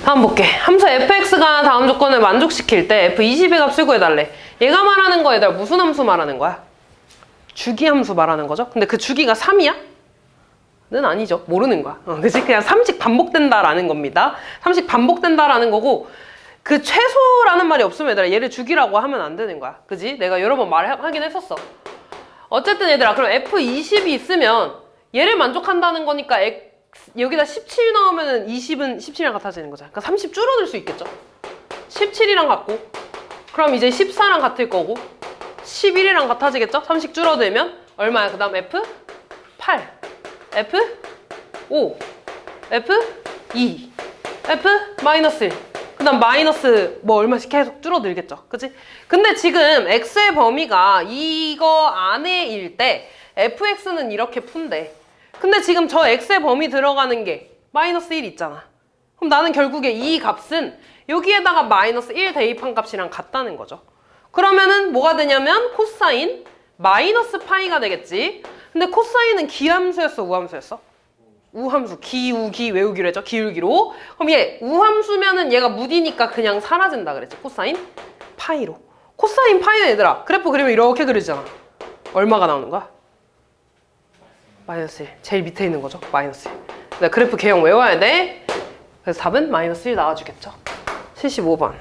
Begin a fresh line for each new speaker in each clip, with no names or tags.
다음 볼게. 함수 fx가 다음 조건을 만족시킬 때 f20의 값을 구해달래. 얘가 말하는 거 얘들아 무슨 함수 말하는 거야? 주기 함수 말하는 거죠? 근데 그 주기가 3이야? 는 아니죠. 모르는 거야. 그치? 그냥 3씩 반복된다라는 겁니다. 3씩 반복된다라는 거고 그 최소라는 말이 없으면 얘들아 얘를 주기라고 하면 안 되는 거야. 그지? 내가 여러 번 말하긴 했었어. 어쨌든 얘들아 그럼 f20이 있으면 얘를 만족한다는 거니까 여기다 17 넣으면 20은 17이랑 같아지는 거잖아. 그러니까 30 줄어들 수 있겠죠. 17이랑 같고 그럼 이제 14랑 같을 거고 11이랑 같아지겠죠? 30 줄어들면 얼마야? 그 다음 F8 F5 F2 F-1 그 다음 마이너스 뭐 얼마씩 계속 줄어들겠죠. 그치? 근데 지금 x의 범위가 이거 안에일 때 fx는 이렇게 푼대. 근데 지금 저 x의 범위 들어가는 게 마이너스 1 있잖아. 그럼 나는 결국에 이 값은 여기에다가 마이너스 1 대입한 값이랑 같다는 거죠. 그러면은 뭐가 되냐면 코사인 마이너스 파이가 되겠지. 근데 코사인은 기함수였어 우함수였어? 우함수. 기우기 외우기로 했죠. 기울기로. 그럼 얘 우함수면은 얘가 무디니까 그냥 사라진다 그랬지. 코사인 파이로. 코사인 파이는 얘들아 그래프 그리면 이렇게 그리잖아. 얼마가 나오는 거야? 마이너스 1. 제일 밑에 있는 거죠. 마이너스 1. 네, 그래프 개형 외워야 돼. 그래서 답은 마이너스 1 나와주겠죠. 75번.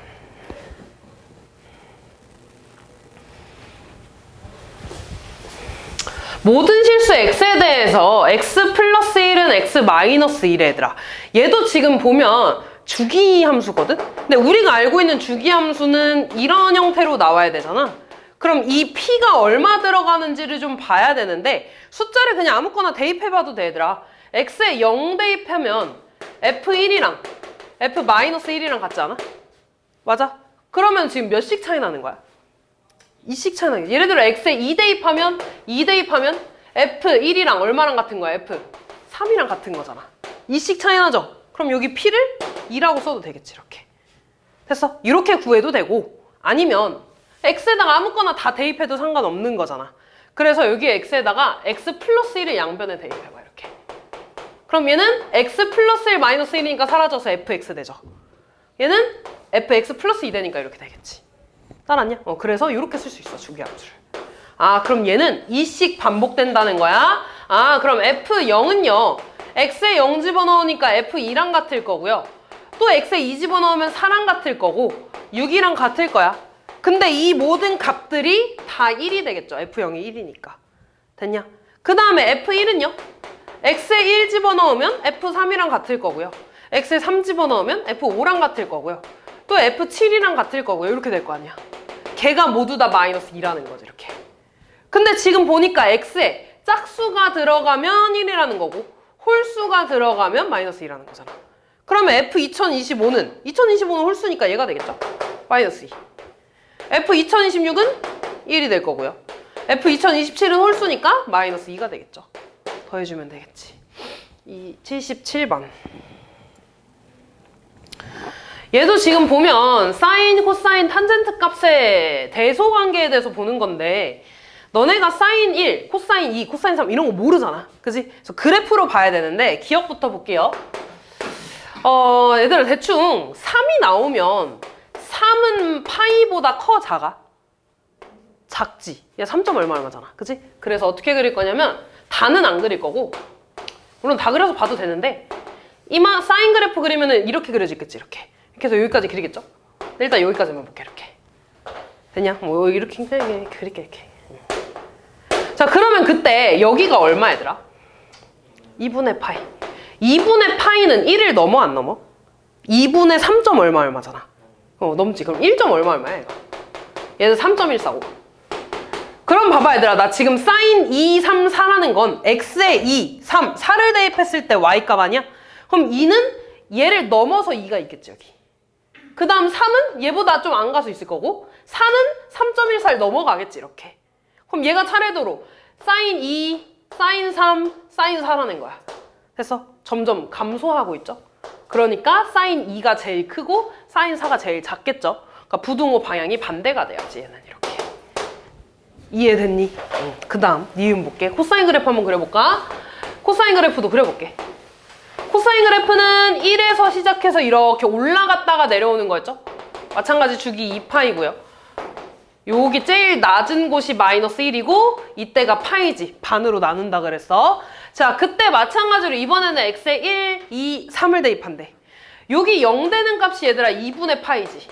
모든 실수 x에 대해서 x 플러스 1은 x 마이너스 1에 얘들아. 얘도 지금 보면 주기 함수거든? 근데 우리가 알고 있는 주기 함수는 이런 형태로 나와야 되잖아. 그럼 이 p가 얼마 들어가는지를 좀 봐야 되는데 숫자를 그냥 아무거나 대입해봐도 돼 얘들아. x에 0 대입하면 f1이랑 f-1이랑 같지 않아? 맞아? 그러면 지금 몇씩 차이 나는 거야? 2씩 차이 나는 거야. 예를 들어 x에 2 대입하면 f1이랑 얼마랑 같은 거야? f3이랑 같은 거잖아. 2씩 차이 나죠? 그럼 여기 p를 2라고 써도 되겠지 이렇게. 됐어? 이렇게 구해도 되고 아니면 x에다가 아무거나 다 대입해도 상관없는 거잖아. 그래서 여기에 x에다가 x 플러스 1을 양변에 대입해봐 이렇게. 그럼 얘는 x 플러스 1 마이너스 1이니까 사라져서 fx 되죠. 얘는 fx 플러스 2 되니까 이렇게 되겠지. 따랐냐? 그래서 이렇게 쓸 수 있어 주기함수를. 아 그럼 얘는 2씩 반복된다는 거야. 아 그럼 f0은요 x에 0 집어넣으니까 f2랑 같을 거고요. 또 x에 2 집어넣으면 4랑 같을 거고 6이랑 같을 거야. 근데 이 모든 값들이 다 1이 되겠죠. f0이 1이니까. 됐냐? 그 다음에 f1은요. x에 1 집어넣으면 f3이랑 같을 거고요. x에 3 집어넣으면 f5랑 같을 거고요. 또 f7이랑 같을 거고요. 이렇게 될 거 아니야. 걔가 모두 다 마이너스 2라는 거죠. 이렇게. 근데 지금 보니까 x에 짝수가 들어가면 1이라는 거고 홀수가 들어가면 마이너스 2라는 거잖아. 그러면 f2025는 홀수니까 얘가 되겠죠. 마이너스 2. f2026은 1이 될 거고요. f2027은 홀수니까 마이너스 2가 되겠죠. 더해주면 되겠지. 77번. 얘도 지금 보면 사인, 코사인, 탄젠트 값의 대소관계에 대해서 보는 건데 너네가 사인 1, 코사인 2, 코사인 3 이런 거 모르잖아. 그치? 그래서 그래프로 봐야 되는데 기억부터 볼게요. 얘들아 대충 3이 나오면 3은 파이보다 커 작아? 작지. 얘 3점 얼마잖아. 그치? 그래서 어떻게 그릴 거냐면 다는 안 그릴 거고 물론 다 그려서 봐도 되는데 사인 그래프 그리면은 이렇게 그려지겠지. 이렇게 해서 여기까지 그리겠죠? 일단 여기까지만 볼게. 이렇게 됐냐? 뭐 이렇게 그릴게 이렇게. 자 그러면 그때 여기가 얼마 얘들아? 2분의 파이. 2분의 파이는 1을 넘어 안 넘어? 2분의 3점 얼마잖아. 넘지. 그럼 1점 얼마야 얘가? 얘는 3.145. 그럼 봐봐 얘들아. 나 지금 사인 2, 3, 4라는 건 x에 2, 3, 4를 대입했을 때 y값 아니야? 그럼 2는 얘를 넘어서 2가 있겠지 여기. 그 다음 3은 얘보다 좀 안 가서 있을 거고 4는 3.14를 넘어가겠지 이렇게. 그럼 얘가 차례대로 사인 2, 사인 3, 사인 4라는 거야. 그래서 점점 감소하고 있죠. 그러니까 사인 2가 제일 크고 사인 4가 제일 작겠죠. 그러니까 부등호 방향이 반대가 돼야지 얘는 이렇게. 이해됐니? 그 다음 니은 볼게. 코사인 그래프 한번 그려볼까? 코사인 그래프도 그려볼게. 코사인 그래프는 1에서 시작해서 이렇게 올라갔다가 내려오는 거였죠? 마찬가지 주기 2파이고요. 여기 제일 낮은 곳이 마이너스 1이고 이때가 파이지. 반으로 나눈다 그랬어. 자, 그때 마찬가지로 이번에는 x에 1, 2, 3을 대입한대. 여기 0 되는 값이 얘들아 2분의 파이지.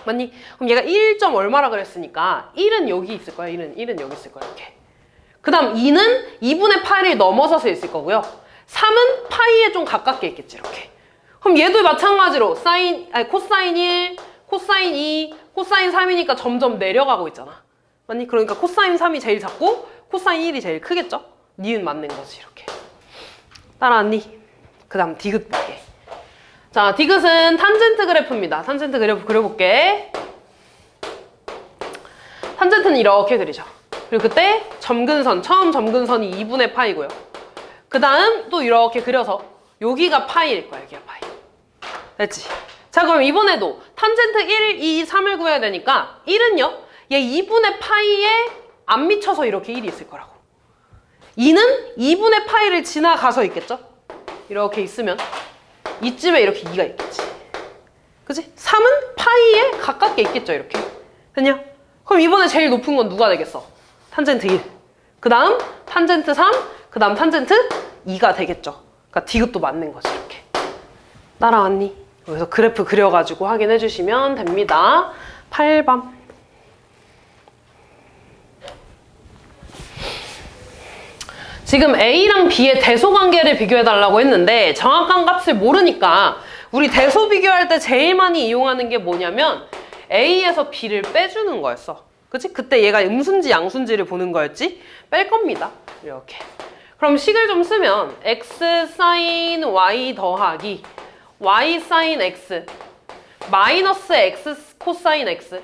맞니? 그럼 얘가 1점 얼마라 그랬으니까 1은 여기 있을 거야. 1은 여기 있을 거야. 이렇게. 그 다음 2는 2분의 파이를 넘어서서 있을 거고요. 3은 파이에 좀 가깝게 있겠지. 이렇게. 그럼 얘도 마찬가지로 코사인 1, 코사인 2, 코사인 3이니까 점점 내려가고 있잖아. 맞니? 그러니까 코사인 3이 제일 작고 코사인 1이 제일 크겠죠? 니은 맞는 거지. 이렇게. 따라왔니? 그 다음 디귿 볼게. 자, 디귿은 탄젠트 그래프입니다. 탄젠트 그래프 그려볼게. 탄젠트는 이렇게 그리죠. 그리고 그때 점근선, 처음 점근선이 2분의 파이고요. 그 다음 또 이렇게 그려서 여기가 파이일 거야. 여기가 파이. 됐지? 자, 그럼 이번에도 탄젠트 1, 2, 3을 구해야 되니까 1은요. 얘 2분의 파이에 안 미쳐서 이렇게 1이 있을 거라고. 2는 2분의 파이를 지나가서 있겠죠? 이렇게 있으면 이쯤에 이렇게 2가 있겠지. 그치? 3은 파이에 가깝게 있겠죠? 이렇게. 됐냐? 그럼 이번에 제일 높은 건 누가 되겠어? 탄젠트 1. 그 다음 탄젠트 3. 그 다음 탄젠트 2가 되겠죠. 그러니까 디귿도 맞는 거지. 이렇게. 따라왔니? 그래서 그래프 그려가지고 확인해 주시면 됩니다. 8번. 지금 A랑 B의 대소 관계를 비교해달라고 했는데 정확한 값을 모르니까 우리 대소 비교할 때 제일 많이 이용하는 게 뭐냐면 A에서 B를 빼주는 거였어. 그치? 그때 얘가 음수인지 양수인지를 보는 거였지? 뺄 겁니다. 이렇게. 그럼 식을 좀 쓰면 x 사인 y 더하기 y 사인 x 마이너스 x 코사인 x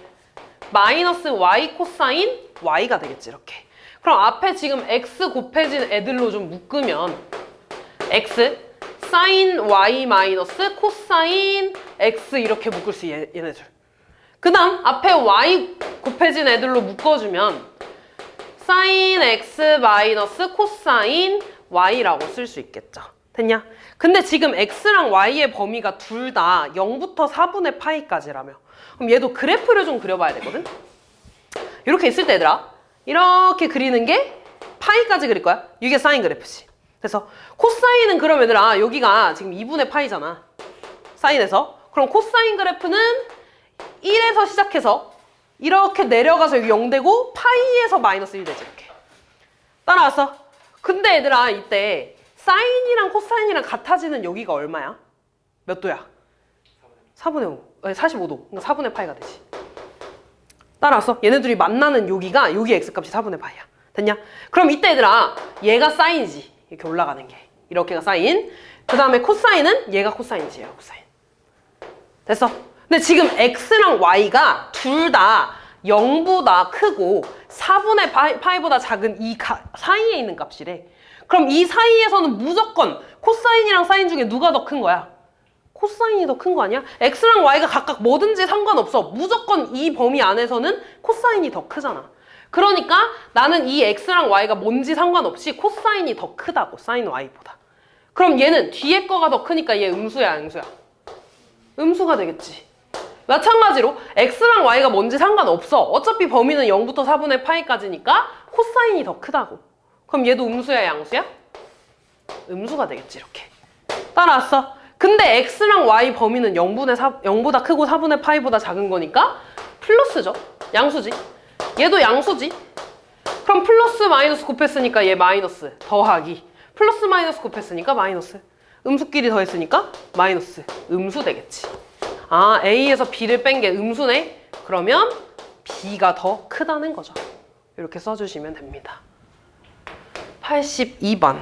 마이너스 y 코사인 y가 되겠지. 이렇게. 그럼 앞에 지금 x 곱해진 애들로 좀 묶으면 x 사인 y 마이너스 코사인 x 이렇게 묶을 수 있어. 얘네들. 그 다음 앞에 y 곱해진 애들로 묶어주면 사인 x 마이너스 코사인 y라고 쓸 수 있겠죠. 됐냐? 근데 지금 x랑 y의 범위가 둘 다 0부터 4분의 파이까지라며. 그럼 얘도 그래프를 좀 그려봐야 되거든? 이렇게 있을 때 얘들아 이렇게 그리는 게 파이까지 그릴 거야. 이게 사인 그래프지. 그래서 코사인은 그럼 얘들아 여기가 지금 2분의 파이잖아. 사인에서. 그럼 코사인 그래프는 1에서 시작해서 이렇게 내려가서 여기 0 되고 파이에서 마이너스 1 되지. 이렇게. 따라왔어? 근데 얘들아 이때 사인이랑 코사인이랑 같아지는 여기가 얼마야? 몇 도야? 4분의 5. 아니 45도. 그러니까 4분의 파이가 되지. 따라왔어? 얘네들이 만나는 여기가 여기 x값이 4분의 파이야. 됐냐? 그럼 이때 얘들아 얘가 사인이지. 이렇게 올라가는 게. 이렇게가 사인. 그 다음에 코사인은 얘가 코사인이지. 얘가 코사인. 됐어? 근데 지금 x랑 y가 둘 다 0보다 크고 4분의 파이보다 작은 이 사이에 있는 값이래. 그럼 이 사이에서는 무조건 코사인이랑 사인 중에 누가 더 큰 거야? 코사인이 더 큰 거 아니야? x랑 y가 각각 뭐든지 상관없어. 무조건 이 범위 안에서는 코사인이 더 크잖아. 그러니까 나는 이 x랑 y가 뭔지 상관없이 코사인이 더 크다고. 사인 y보다. 그럼 얘는 뒤에 거가 더 크니까 얘 음수야 양수야? 음수가 되겠지. 마찬가지로 x랑 y가 뭔지 상관없어. 어차피 범위는 0부터 4분의 파이까지니까 코사인이 더 크다고. 그럼 얘도 음수야 양수야? 음수가 되겠지. 이렇게. 따라왔어? 근데 x랑 y 범위는 0보다 크고 4분의 파이보다 작은 거니까 플러스죠. 양수지. 얘도 양수지. 그럼 플러스 마이너스 곱했으니까 얘 마이너스 더하기 플러스 마이너스 곱했으니까 마이너스 음수끼리 더했으니까 마이너스 음수 되겠지. 아, A에서 B를 뺀 게 음수네? 그러면 B가 더 크다는 거죠. 이렇게 써주시면 됩니다. 82번.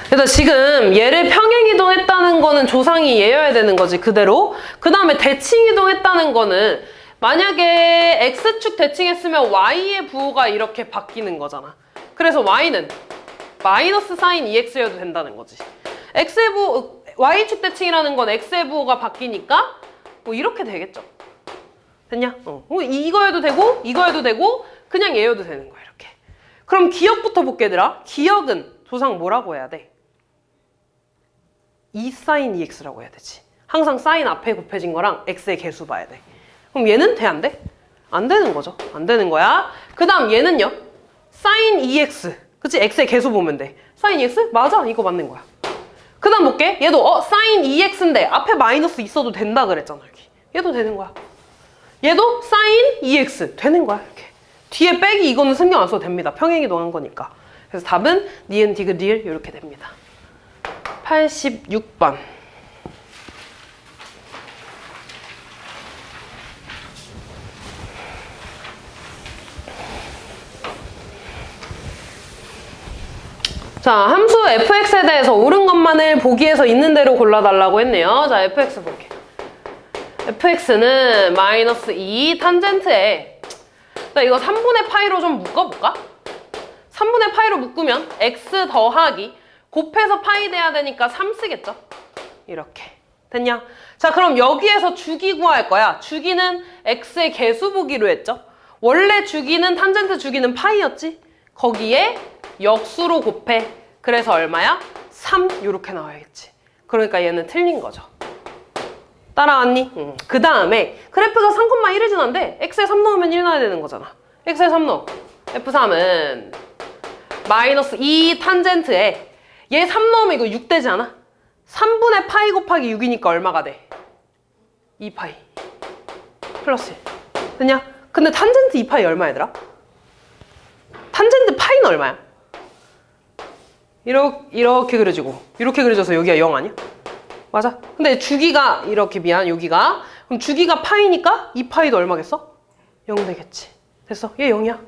그래서 지금 얘를 평행이동했다는 거는 조상이 얘여야 되는 거지, 그대로. 그 다음에 대칭이동했다는 거는 만약에 X축 대칭했으면 Y의 부호가 이렇게 바뀌는 거잖아. 그래서 Y는 마이너스 사인 2X여도 된다는 거지. X의 부호, Y축 대칭이라는 건 X의 부호가 바뀌니까 뭐 이렇게 되겠죠. 됐냐? 이거 해도 되고 이거 해도 되고 그냥 얘 해도 되는 거야 이렇게. 그럼 기억부터 볼게 얘들아. 기억은 조상 뭐라고 해야 돼? 2 sin 2x라고 해야 되지. 항상 sin 앞에 곱해진 거랑 x의 개수 봐야 돼. 그럼 얘는 돼 안 돼? 안 되는 거죠. 안 되는 거야. 그 다음 얘는요. sin 2x. 그치? x의 개수 보면 돼. sin 2x? 맞아. 이거 맞는 거야. 그 다음 볼게. 얘도 sin 2x인데 앞에 마이너스 있어도 된다 그랬잖아. 여기. 얘도 되는 거야. 얘도 sin 2x. 되는 거야. 이렇게. 뒤에 빼기 이거는 신경 안 써도 됩니다. 평행이동한 거니까. 그래서 답은 니은, 디귿, 리을 이렇게 됩니다. 86번. 자, 함수 fx에 대해서 옳은 것만을 보기에서 있는 대로 골라달라고 했네요. 자, fx 볼게. fx는 마이너스 2 탄젠트에 나 이거 3분의 파이로 좀 묶어볼까? 3분의 파이로 묶으면 x 더하기 곱해서 파이 돼야 되니까 3 쓰겠죠? 이렇게. 됐냐? 자, 그럼 여기에서 주기 구할 거야. 주기는 x의 개수 보기로 했죠? 원래 주기는 탄젠트 주기는 파이였지? 거기에 역수로 곱해. 그래서 얼마야? 3 이렇게 나와야겠지. 그러니까 얘는 틀린 거죠. 따라왔니? 그 다음에 그래프가 3,1이 지난데 x에 3 넣으면 1 나와야 되는 거잖아. x에 3 넣어. f3은 마이너스 2 탄젠트에 얘 3 넣으면 이거 6 되지 않아? 3분의 파이 곱하기 6이니까 얼마가 돼? 2파이 플러스 1. 됐냐? 근데 탄젠트 2파이 얼마 얘들아? 탄젠트 파이는 얼마야? 이렇게 그려지고 이렇게 그려져서 여기가 0 아니야? 맞아? 근데 주기가 이렇게 미안 여기가 그럼 주기가 파이니까 2파이도 얼마겠어? 0 되겠지. 됐어? 얘 0이야.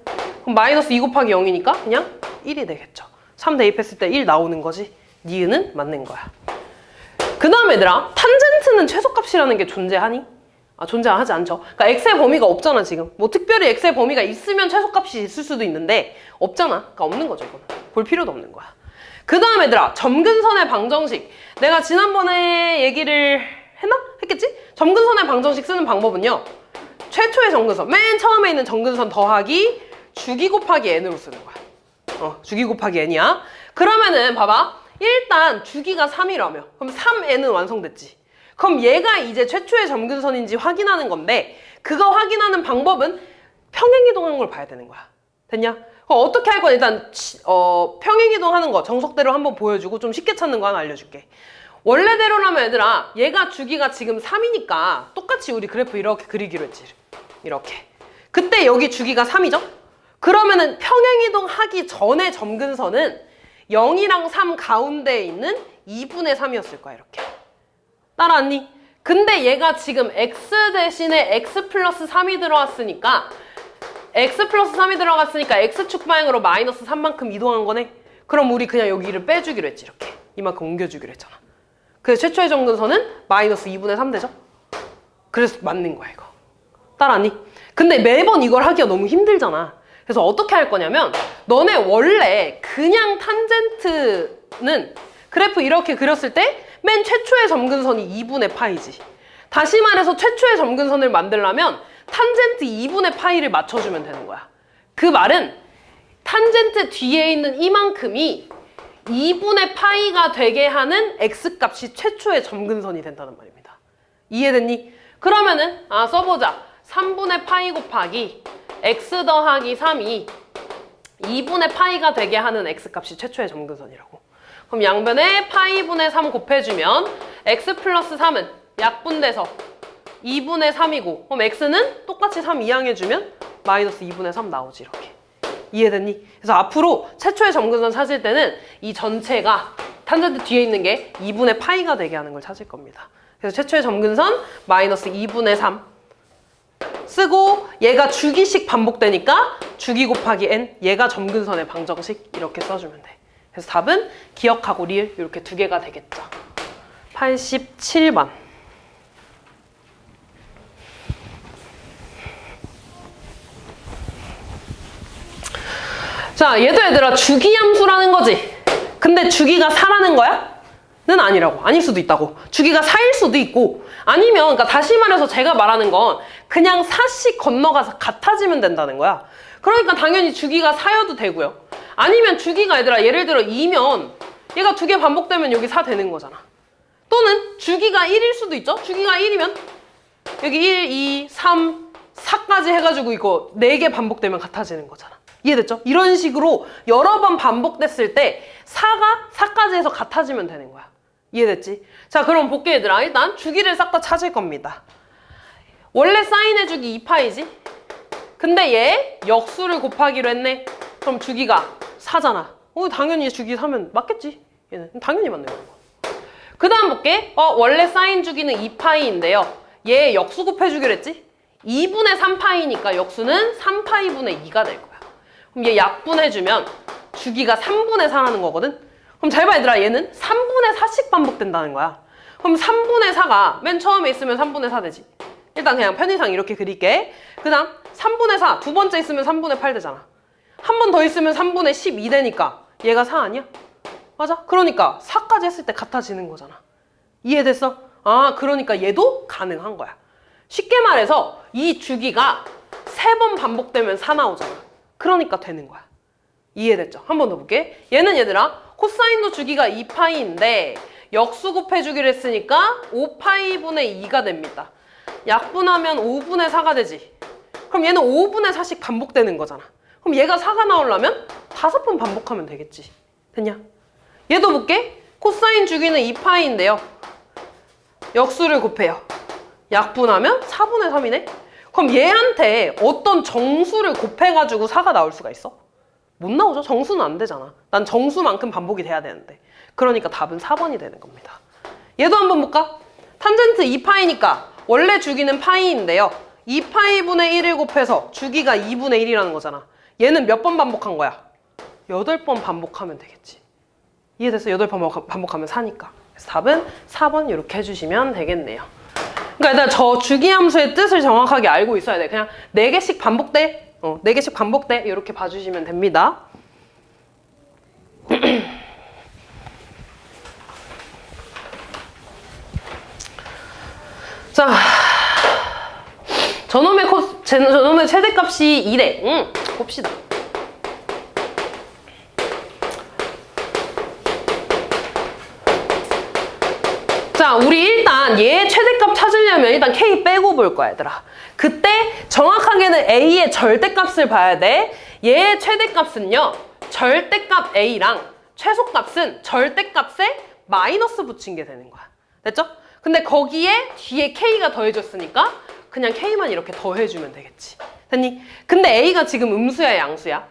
그럼 마이너스 2 곱하기 0이니까 그냥 1이 되겠죠. 3 대입했을 때 1 나오는 거지. 니은은 맞는 거야. 그 다음 얘들아 탄젠트는 최소값이라는 게 존재하니? 아, 존재하지 않죠. 그러니까 x의 범위가 없잖아 지금. 뭐 특별히 x의 범위가 있으면 최소값이 있을 수도 있는데 없잖아. 그러니까 없는 거죠 이거는. 볼 필요도 없는 거야. 그 다음 얘들아 점근선의 방정식. 내가 지난번에 얘기를 했나? 했겠지? 점근선의 방정식 쓰는 방법은요. 최초의 점근선, 맨 처음에 있는 점근선 더하기 주기 곱하기 n으로 쓰는 거야. 주기 곱하기 n이야. 그러면은 봐봐. 일단 주기가 3이라며. 그럼 3n은 완성됐지. 그럼 얘가 이제 최초의 점근선인지 확인하는 건데 그거 확인하는 방법은 평행이동하는 걸 봐야 되는 거야. 됐냐? 그럼 어떻게 할 거야? 일단 평행이동하는 거 정석대로 한번 보여주고 좀 쉽게 찾는 거 하나 알려줄게. 원래대로라면 얘들아 얘가 주기가 지금 3이니까 똑같이 우리 그래프 이렇게 그리기로 했지. 이렇게. 그때 여기 주기가 3이죠? 그러면은 평행이동 하기 전에 점근선은 0이랑 3 가운데에 있는 2분의 3이었을 거야 이렇게. 따라왔니? 근데 얘가 지금 x 대신에 x 플러스 3이 들어왔으니까 x 플러스 3이 들어갔으니까 x축 방향으로 마이너스 3만큼 이동한 거네. 그럼 우리 그냥 여기를 빼주기로 했지 이렇게. 이만큼 옮겨주기로 했잖아. 그래서 최초의 점근선은 마이너스 2분의 3 되죠? 그래서 맞는 거야 이거. 따라왔니? 근데 매번 이걸 하기가 너무 힘들잖아. 그래서 어떻게 할 거냐면 너네 원래 그냥 탄젠트는 그래프 이렇게 그렸을 때 맨 최초의 점근선이 2분의 파이지. 다시 말해서 최초의 점근선을 만들려면 탄젠트 2분의 파이를 맞춰주면 되는 거야. 그 말은 탄젠트 뒤에 있는 이만큼이 2분의 파이가 되게 하는 x값이 최초의 점근선이 된다는 말입니다. 이해됐니? 그러면은 써보자. 3분의 파이 곱하기 x 더하기 3이 2분의 파이가 되게 하는 x값이 최초의 점근선이라고. 그럼 양변에 파이분의 3 곱해주면 x 플러스 3은 약분돼서 2분의 3이고 그럼 x는 똑같이 3 이항해주면 마이너스 2분의 3 나오지 이렇게. 이해됐니? 그래서 앞으로 최초의 점근선 찾을 때는 이 전체가 탄젠트 뒤에 있는 게 2분의 파이가 되게 하는 걸 찾을 겁니다. 그래서 최초의 점근선 마이너스 2분의 3 쓰고 얘가 주기식 반복되니까 주기 곱하기 n 얘가 점근선의 방정식 이렇게 써주면 돼. 그래서 답은 기억하고 리을 이렇게 두 개가 되겠죠. 87번. 자, 얘도 얘들아 주기함수라는 거지. 근데 주기가 4라는 거야? 아니라고. 아닐 수도 있다고. 주기가 4일 수도 있고 아니면 그러니까 다시 말해서 제가 말하는 건 그냥 4씩 건너가서 같아지면 된다는 거야. 그러니까 당연히 주기가 4여도 되고요. 아니면 주기가 얘들아 예를 들어 2면 얘가 2개 반복되면 여기 4 되는 거잖아. 또는 주기가 1일 수도 있죠. 주기가 1이면 여기 1, 2, 3, 4까지 해가지고 이거 4개 반복되면 같아지는 거잖아. 이해됐죠? 이런 식으로 여러 번 반복됐을 때 4가 4까지 해서 같아지면 되는 거야. 이해됐지? 자, 그럼 볼게 얘들아. 일단 주기를 싹 다 찾을 겁니다. 원래 사인의 주기 2파이지? 근데 얘 역수를 곱하기로 했네. 그럼 주기가 4잖아. 당연히 주기 4면 맞겠지? 얘는 당연히 맞는 거야. 그 다음 볼게. 원래 사인 주기는 2파이인데요. 얘 역수 곱해주기로 했지? 2분의 3파이니까 역수는 3파이분의 2가 될 거야. 그럼 얘 약분해주면 주기가 3분의 4라는 거거든? 그럼 잘 봐 얘들아. 얘는 3분의 4씩 반복된다는 거야. 그럼 3분의 4가 맨 처음에 있으면 3분의 4 되지. 일단 그냥 편의상 이렇게 그릴게. 그 다음 3분의 4 두 번째 있으면 3분의 8 되잖아. 한 번 더 있으면 3분의 12 되니까 얘가 4 아니야? 맞아? 그러니까 4까지 했을 때 같아지는 거잖아. 이해됐어? 그러니까 얘도 가능한 거야. 쉽게 말해서 이 주기가 3번 반복되면 4 나오잖아. 그러니까 되는 거야. 이해됐죠? 한 번 더 볼게. 얘는 얘들아 코사인도 주기가 2파이인데 역수 곱해주기로 했으니까 5파이분의 2가 됩니다. 약분하면 5분의 4가 되지. 그럼 얘는 5분의 4씩 반복되는 거잖아. 그럼 얘가 4가 나오려면 5번 반복하면 되겠지. 됐냐? 얘도 볼게. 코사인 주기는 2파이인데요. 역수를 곱해요. 약분하면 4분의 3이네? 그럼 얘한테 어떤 정수를 곱해가지고 4가 나올 수가 있어? 못 나오죠? 정수는 안 되잖아. 난 정수만큼 반복이 돼야 되는데. 그러니까 답은 4번이 되는 겁니다. 얘도 한번 볼까? 탄젠트 2파이니까 원래 주기는 파이인데요. 2파이분의 1을 곱해서 주기가 2분의 1이라는 거잖아. 얘는 몇 번 반복한 거야? 8번 반복하면 되겠지. 이해됐어? 8번 반복하면 4니까. 그래서 답은 4번 이렇게 해주시면 되겠네요. 그러니까 일단 저 주기함수의 뜻을 정확하게 알고 있어야 돼. 그냥 4개씩 반복돼. 4개씩 반복돼. 이렇게 봐주시면 됩니다. 자, 저놈의 최대값이 2래. 봅시다. 자, 우리 일단 얘 최대값 찾으려면 일단 K 빼고 볼 거야, 얘들아. 그때 정확하게는 A의 절대값을 봐야 돼. 얘의 최대값은요, 절대값 A랑 최소값은 절대값에 마이너스 붙인 게 되는 거야. 됐죠? 근데 거기에 뒤에 K가 더해졌으니까 그냥 K만 이렇게 더해주면 되겠지. 됐니? 근데 A가 지금 음수야, 양수야?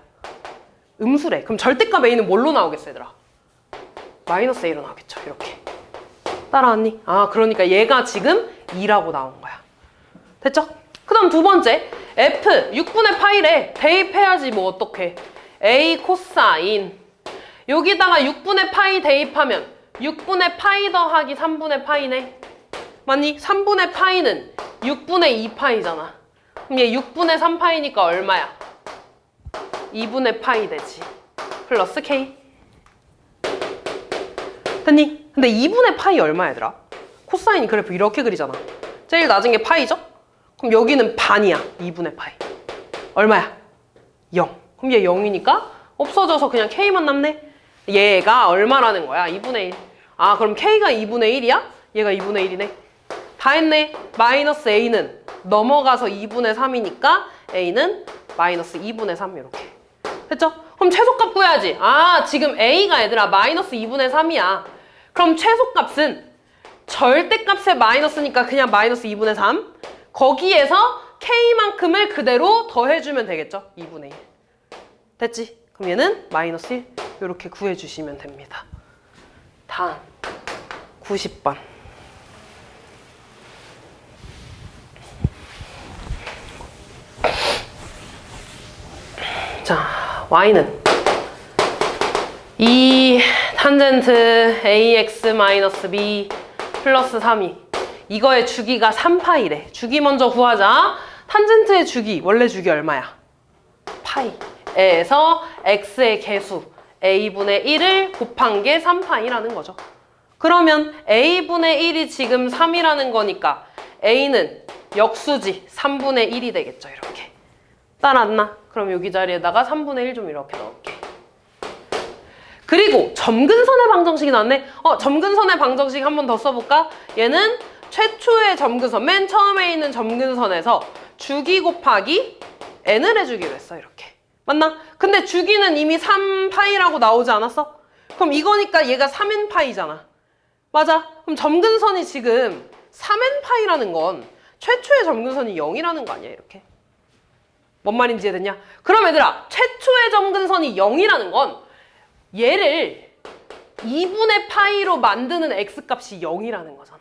음수래. 그럼 절대값 A는 뭘로 나오겠어, 얘들아? 마이너스 A로 나오겠죠, 이렇게. 따라왔니? 그러니까 얘가 지금 2라고 나온 거야. 됐죠? 그 다음 두 번째, F 6분의 파이래. 대입해야지 뭐 어떡해. A 코사인 여기다가 6분의 파이 대입하면 6분의 파이 더하기 3분의 파이네. 맞니? 3분의 파이는 6분의 2파이잖아. 그럼 얘 6분의 3파이니까 얼마야? 2분의 파이 되지. 플러스 K. 됐니? 근데 2분의 파이 얼마야, 얘들아? 코사인 그래프 이렇게 그리잖아. 제일 낮은 게 파이죠? 그럼 여기는 반이야. 2분의 파이. 얼마야? 0. 그럼 얘 0이니까 없어져서 그냥 K만 남네? 얘가 얼마라는 거야? 2분의 1. 그럼 K가 2분의 1이야? 얘가 2분의 1이네. 다 했네. 마이너스 A는 넘어가서 2분의 3이니까 A는 마이너스 2분의 3 이렇게. 됐죠? 그럼 최소값 구해야지. 지금 A가 얘들아 마이너스 2분의 3이야. 그럼 최소값은 절대값의 마이너스니까 그냥 마이너스 2분의 3. 거기에서 K만큼을 그대로 더해주면 되겠죠? 2분의 1. 됐지? 그럼 얘는 마이너스 1 이렇게 구해주시면 됩니다. 다음 90번. 자, Y는 2 탄젠트 AX-B 플러스 3이 이거의 주기가 3파이래. 주기 먼저 구하자. 탄젠트의 주기, 원래 주기 얼마야? 파이에서 x의 개수 a분의 1을 곱한 게 3파이라는 거죠. 그러면 a분의 1이 지금 3이라는 거니까 a는 역수지 3분의 1이 되겠죠. 이렇게. 따라왔나? 그럼 여기 자리에다가 3분의 1 좀 이렇게 넣을게. 그리고 점근선의 방정식이 나왔네. 점근선의 방정식 한 번 더 써볼까? 얘는 최초의 점근선, 맨 처음에 있는 점근선에서 주기 곱하기 n을 해주기로 했어. 이렇게. 맞나? 근데 주기는 이미 3파이라고 나오지 않았어? 그럼 이거니까 얘가 3n파이잖아. 맞아? 그럼 점근선이 지금 3n파이라는 건 최초의 점근선이 0이라는 거 아니야? 이렇게. 뭔 말인지 이해됐냐? 그럼 얘들아, 최초의 점근선이 0이라는 건 얘를 2분의 파이로 만드는 x값이 0이라는 거잖아.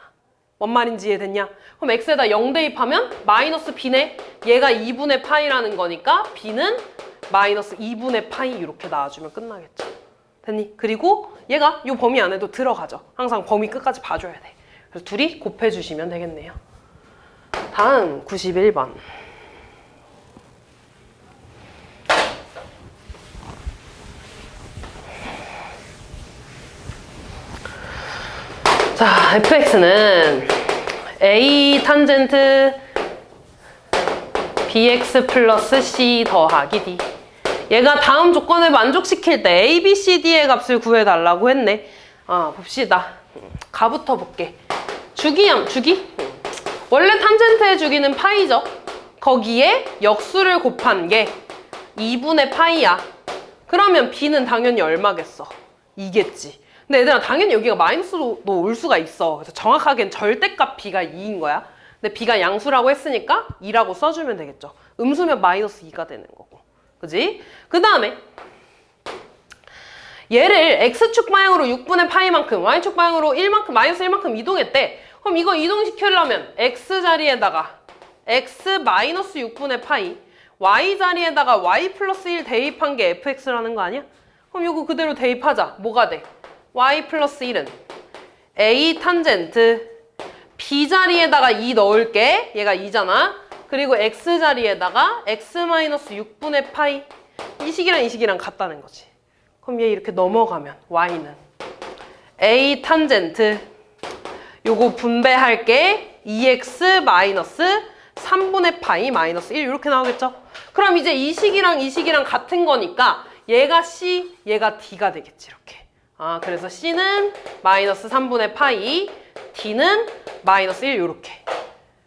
뭔 말인지 이해됐냐? 그럼 x에다 0 대입하면 마이너스 b네. 얘가 2분의 파이라는 거니까 b는 마이너스 2분의 파이 이렇게 나와주면 끝나겠죠. 됐니? 그리고 얘가 이 범위 안에도 들어가죠. 항상 범위 끝까지 봐줘야 돼. 그래서 둘이 곱해주시면 되겠네요. 다음 91번. 자, fx는 a 탄젠트 bx 플러스 c 더하기 d. 얘가 다음 조건을 만족시킬 때 a, b, c, d의 값을 구해달라고 했네. 봅시다. 가부터 볼게. 주기함, 주기? 원래 탄젠트의 주기는 파이죠. 거기에 역수를 곱한 게 2분의 파이야. 그러면 b는 당연히 얼마겠어? 2겠지. 근데 얘들아, 당연히 여기가 마이너스로 올 수가 있어. 그래서 정확하게는 절대값 b가 2인 거야. 근데 b가 양수라고 했으니까 2라고 써주면 되겠죠. 음수면 마이너스 2가 되는 거고. 그지? 그 다음에 얘를 x축 방향으로 6분의 파이만큼, y축 방향으로 1만큼, 마이너스 1만큼 이동했대. 그럼 이거 이동시키려면 x 자리에다가 x 마이너스 6분의 파이, y 자리에다가 y 플러스 1 대입한 게 fx라는 거 아니야? 그럼 이거 그대로 대입하자. 뭐가 돼? y 플러스 1은 a 탄젠트 b 자리에다가 2 넣을게. 얘가 2잖아. 그리고 x 자리에다가 x 마이너스 6분의 파이. 이 식이랑 이 식이랑 같다는 거지. 그럼 얘 이렇게 넘어가면 y는 a 탄젠트 요거 분배할게 2x 마이너스 3분의 파이 마이너스 1 이렇게 나오겠죠? 그럼 이제 이 식이랑 이 식이랑 같은 거니까 얘가 c, 얘가 d가 되겠지. 이렇게. 그래서 c는 마이너스 3분의 파이, d는 마이너스 1 이렇게.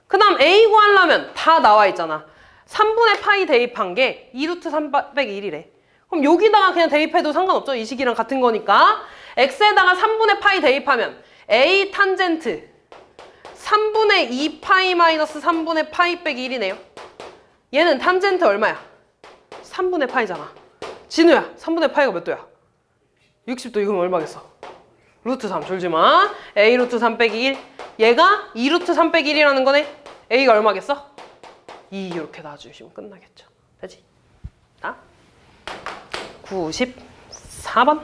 그 다음 a 구하려면 다 나와 있잖아. 3분의 파이 대입한 게 2루트 3 빼기 1이래. 그럼 여기다가 그냥 대입해도 상관없죠. 이 식이랑 같은 거니까. x에다가 3분의 파이 대입하면 a 탄젠트 3분의 2 파이 마이너스 3분의 파이 빼기 1이네요. 얘는 탄젠트 얼마야? 3분의 파이잖아. 진우야, 3분의 파이가 몇 도야? 60도. 이건 얼마겠어? 루트 3 졸지 마. a 루트 3 빼기 1. 얘가 2 루트 3 빼기 1이라는 거네. a가 얼마겠어? 2 이렇게 놔주시면 끝나겠죠. 되지? 자, 94번.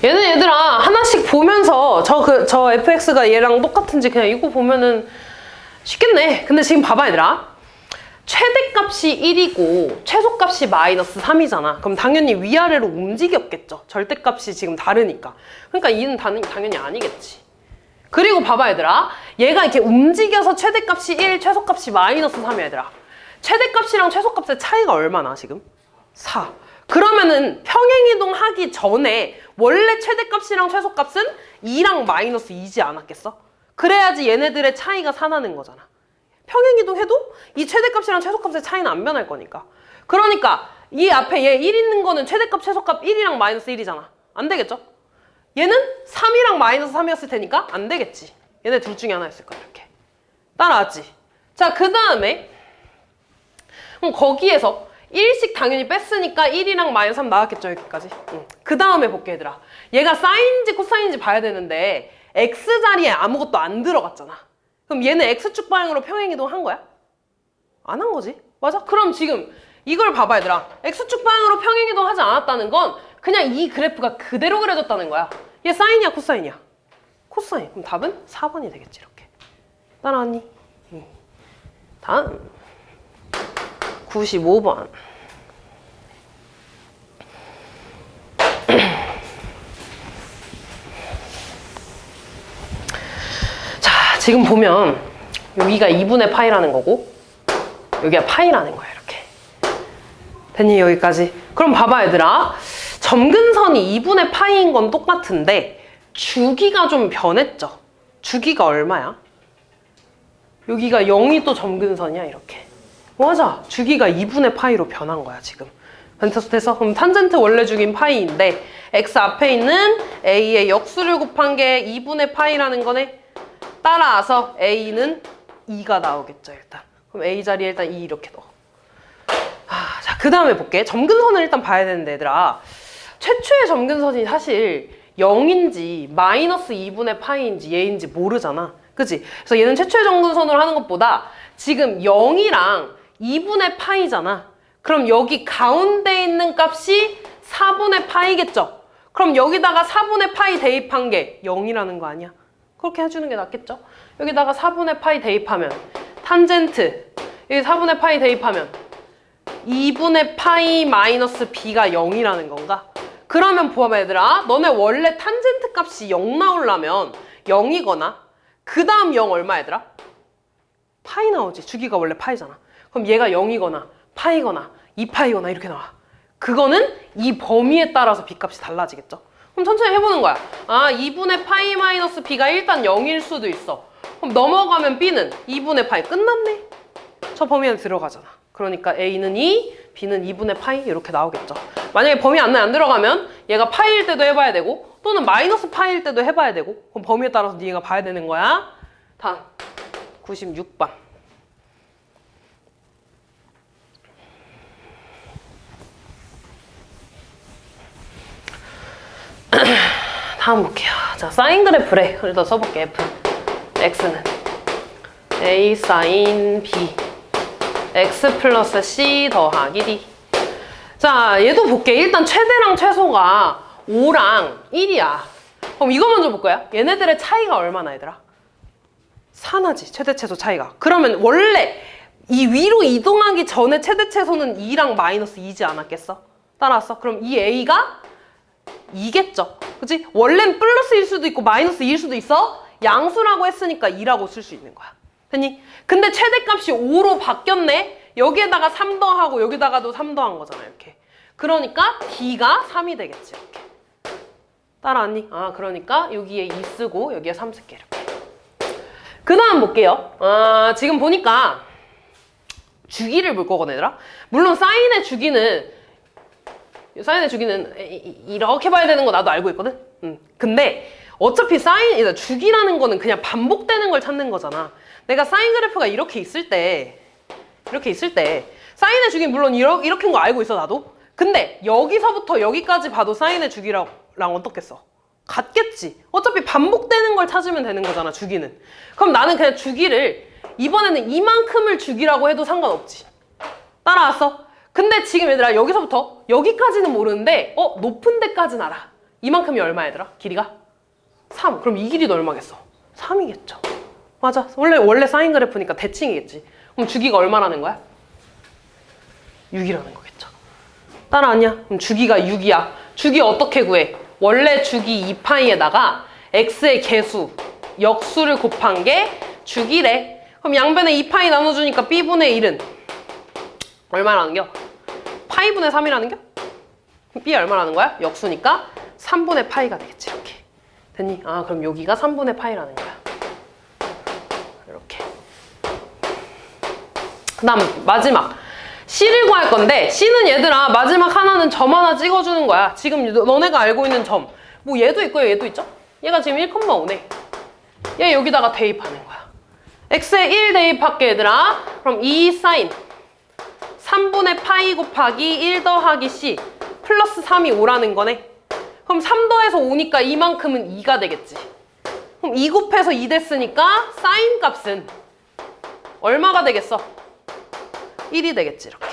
얘는 얘들아 하나씩 보면서 저 fx가 얘랑 똑같은지 그냥 이거 보면은 쉽겠네. 근데 지금 봐봐 얘들아. 최대값이 1이고 최소값이 마이너스 3이잖아. 그럼 당연히 위아래로 움직였겠죠. 절대값이 지금 다르니까. 그러니까 2는 당연히 아니겠지. 그리고 봐봐 얘들아. 얘가 이렇게 움직여서 최대값이 1, 최소값이 마이너스 3이야 얘들아. 최대값이랑 최소값의 차이가 얼마나 지금? 4. 그러면은 평행이동 하기 전에 원래 최대값이랑 최소값은 2랑 마이너스 2지 않았겠어? 그래야지 얘네들의 차이가 4 나는 거잖아. 평행이동 해도 이 최대값이랑 최소값의 차이는 안 변할 거니까. 그러니까 이 앞에 얘 1 있는 거는 최대값, 최소값 1이랑 마이너스 1이잖아. 안 되겠죠? 얘는 3이랑 마이너스 3이었을 테니까 안 되겠지. 얘네 둘 중에 하나였을 거야. 이렇게. 따라왔지? 자, 그 다음에 그럼 거기에서 1씩 당연히 뺐으니까 1이랑 마이너스 3 나왔겠죠. 여기까지. 그 다음에 볼게 얘들아. 얘가 사인인지 코사인인지 봐야 되는데 x 자리에 아무것도 안 들어갔잖아. 그럼 얘는 x축 방향으로 평행이동 한 거야? 안 한 거지? 맞아? 그럼 지금 이걸 봐봐 얘들아. x축 방향으로 평행이동 하지 않았다는 건 그냥 이 그래프가 그대로 그려졌다는 거야. 얘 사인이야 코사인이야? 코사인. 그럼 답은 4번이 되겠지. 이렇게. 따라왔니? 다음 95번. 지금 보면 여기가 2분의 파이라는 거고 여기가 파이라는 거야. 이렇게 됐니? 여기까지. 그럼 봐봐 얘들아, 점근선이 2분의 파이인 건 똑같은데 주기가 좀 변했죠. 주기가 얼마야? 여기가 0이 또 점근선이야. 이렇게. 맞아, 주기가 2분의 파이로 변한 거야 지금. 됐어? 그럼 탄젠트 원래 주기는 파이인데 x 앞에 있는 a의 역수를 곱한 게 2분의 파이라는 거네. 따라서 a는 2가 나오겠죠. 일단 그럼 a 자리에 일단 2 이렇게 넣어. 자, 그 다음에 볼게. 점근선을 일단 봐야 되는데 얘들아, 최초의 점근선이 사실 0인지 마이너스 2분의 파이인지 얘인지 모르잖아. 그치? 그래서 얘는 최초의 점근선으로 하는 것보다 지금 0이랑 2분의 파이잖아. 그럼 여기 가운데 있는 값이 4분의 파이겠죠? 그럼 여기다가 4분의 파이 대입한 게 0이라는 거 아니야? 그렇게 해주는 게 낫겠죠? 여기다가 4분의 파이 대입하면 탄젠트, 여기 4분의 파이 대입하면 2분의 파이 마이너스 b가 0이라는 건가? 그러면 봐봐 얘들아, 너네 원래 탄젠트 값이 0 나오려면 0이거나 그 다음 0 얼마 얘들아? 파이 나오지. 주기가 원래 파이잖아. 그럼 얘가 0이거나 파이거나 2파이거나 이렇게 나와. 그거는 이 범위에 따라서 b값이 달라지겠죠? 그럼 천천히 해보는 거야. 2분의 파이 마이너스 b가 일단 0일 수도 있어. 그럼 넘어가면 b는 2분의 파이. 끝났네. 저 범위 안에 들어가잖아. 그러니까 a는 2, b는 2분의 파이 이렇게 나오겠죠. 만약에 범위 안에 안 들어가면 얘가 파이일 때도 해봐야 되고 또는 마이너스 파이일 때도 해봐야 되고 그럼 범위에 따라서 네가 봐야 되는 거야. 다음 96번. 다음 볼게요. 자, 사인 그래프래. 일단 써볼게. F. X는 A 사인 B. X 플러스 C 더하기 D. 자, 얘도 볼게. 일단 최대랑 최소가 5랑 1이야. 그럼 이거 먼저 볼 거야. 얘네들의 차이가 얼마나 얘들아? 4나지. 최대 최소 차이가. 그러면 원래 이 위로 이동하기 전에 최대 최소는 2랑 마이너스 2지 않았겠어? 따라왔어? 그럼 이 A가 2겠죠. 그치? 원래는 플러스일 수도 있고 마이너스일 수도 있어. 양수라고 했으니까 2라고 쓸 수 있는 거야. 됐니? 근데 최대값이 5로 바뀌었네. 여기에다가 3 더하고 여기다가도 3 더한 거잖아. 이렇게. 그러니까 D가 3이 되겠지. 이렇게. 따라왔니? 그러니까 여기에 2 쓰고 여기에 3 쓸게. 이렇게. 그 다음 볼게요. 지금 보니까 주기를 볼 거거든 얘들아. 물론 사인의 주기는 이렇게 봐야 되는 거 나도 알고 있거든? 근데 어차피 주기라는 거는 그냥 반복되는 걸 찾는 거잖아. 내가 사인 그래프가 이렇게 있을 때 사인의 주기는 물론 이렇게인 거 알고 있어 나도. 근데 여기서부터 여기까지 봐도 사인의 주기랑 어떻겠어? 같겠지. 어차피 반복되는 걸 찾으면 되는 거잖아 주기는. 그럼 나는 그냥 주기를 이번에는 이만큼을 주기라고 해도 상관없지. 따라왔어? 근데 지금 얘들아 여기서부터 여기까지는 모르는데 높은 데까지는 알아. 이만큼이 얼마 얘들아? 길이가? 3. 그럼 이 길이도 얼마겠어? 3이겠죠. 맞아. 원래 사인 그래프니까 대칭이겠지. 그럼 주기가 얼마라는 거야? 6이라는 거겠죠. 따라왔냐? 그럼 주기가 6이야. 주기 어떻게 구해? 원래 주기 2파이에다가 x의 개수, 역수를 곱한 게 주기래. 그럼 양변에 2파이 나눠주니까 b분의 1은 얼마라는 겨? 파이분의 3이라는 겨? b 얼마라는 거야? 역수니까 3분의 파이가 되겠지. 이렇게. 됐니? 그럼 여기가 3분의 파이라는 거야. 이렇게. 그 다음 마지막 C를 구할 건데 C는 얘들아 마지막 하나는 점 하나 찍어주는 거야. 지금 너네가 알고 있는 점. 뭐 얘도 있고요 얘도 있죠? 얘가 지금 1,5네. 얘 여기다가 대입하는 거야. x에 1 대입할게 얘들아. 그럼 2 사인 3분의 파이 곱하기 1 더하기 C 플러스 3이 5라는 거네. 그럼 3 더해서 5니까 이만큼은 2가 되겠지. 그럼 2 곱해서 2 됐으니까 사인 값은 얼마가 되겠어? 1이 되겠지. 이렇게.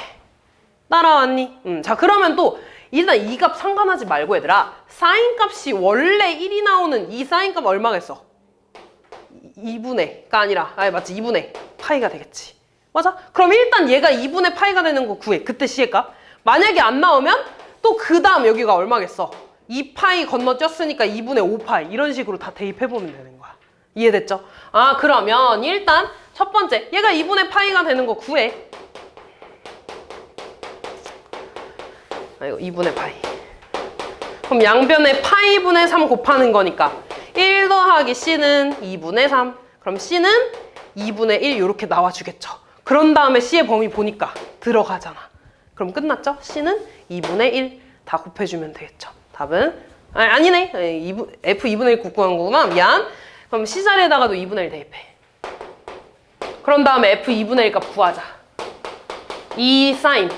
따라왔니? 자 그러면 또 일단 이 값 상관하지 말고 얘들아 사인 값이 원래 1이 나오는 이 사인 값 얼마겠어? 2분의가 아니라 맞지 2분의 파이가 되겠지. 맞아? 그럼 일단 얘가 2분의 파이가 되는 거 구해. 그때 C의 값. 만약에 안 나오면 또 그 다음 여기가 얼마겠어? 2파이 건너뛰었으니까 2분의 5파이 이런 식으로 다 대입해보면 되는 거야. 이해됐죠? 아, 그러면 일단 첫 번째, 얘가 2분의 파이가 되는 거 구해. 아, 이거 2분의 파이. 그럼 양변에 파이분의 3 곱하는 거니까 1 더하기 c는 2분의 3. 그럼 c는 2분의 1 이렇게 나와주겠죠. 그런 다음에 c의 범위 보니까 들어가잖아. 그럼 끝났죠? c는 2분의 1 다 곱해주면 되겠죠. 답은 아니네. f 2분의 1 구한 거구나. 미안. 그럼 c 자리에다가도 2분의 1 대입해. 그런 다음에 f 2분의 1 값 구하자. 2 사인.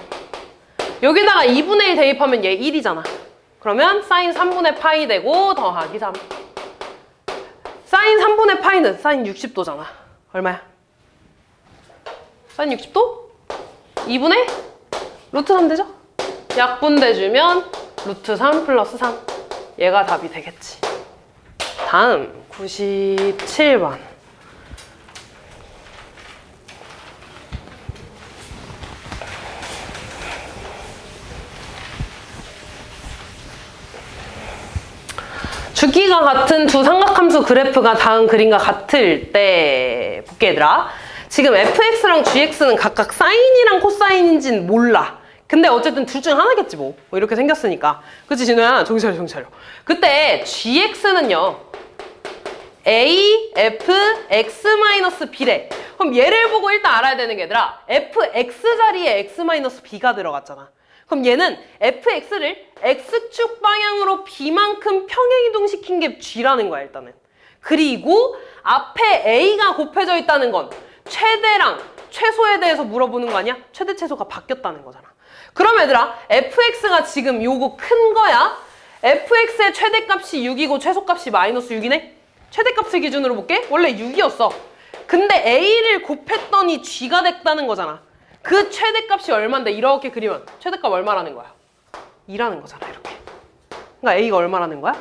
여기다가 2분의 1 대입하면 얘 1이잖아. 그러면 사인 3분의 파이 되고 더하기 3. 사인 3분의 파이는 사인 60도잖아. 얼마야? 사인 60도? 2분의 루트 3 되죠? 약분돼주면 루트 3 플러스 3. 얘가 답이 되겠지. 다음 97번. 주기가 같은 두 삼각함수 그래프가 다음 그림과 같을 때 볼게 얘들아. 지금 fx랑 gx는 각각 사인이랑 코사인인지는 몰라. 근데 어쨌든 둘 중 하나겠지 뭐 이렇게 생겼으니까. 그치 진우야? 정신 차려 정신 차려. 그때 gx는요 a, f, x-b래. 그럼 얘를 보고 일단 알아야 되는 게 얘들아, fx 자리에 x-b가 들어갔잖아. 그럼 얘는 fx를 x축 방향으로 b만큼 평행이동시킨 게 g라는 거야 일단은. 그리고 앞에 a가 곱해져 있다는 건 최대랑 최소에 대해서 물어보는 거 아니야? 최대 최소가 바뀌었다는 거잖아. 그럼 얘들아, fx가 지금 요거 큰 거야. fx의 최대값이 6이고 최소값이 마이너스 6이네? 최대값을 기준으로 볼게. 원래 6이었어. 근데 a를 곱했더니 g가 됐다는 거잖아. 그 최대값이 얼만데 이렇게 그리면 최대값 얼마라는 거야? 2라는 거잖아 이렇게. 그러니까 a가 얼마라는 거야?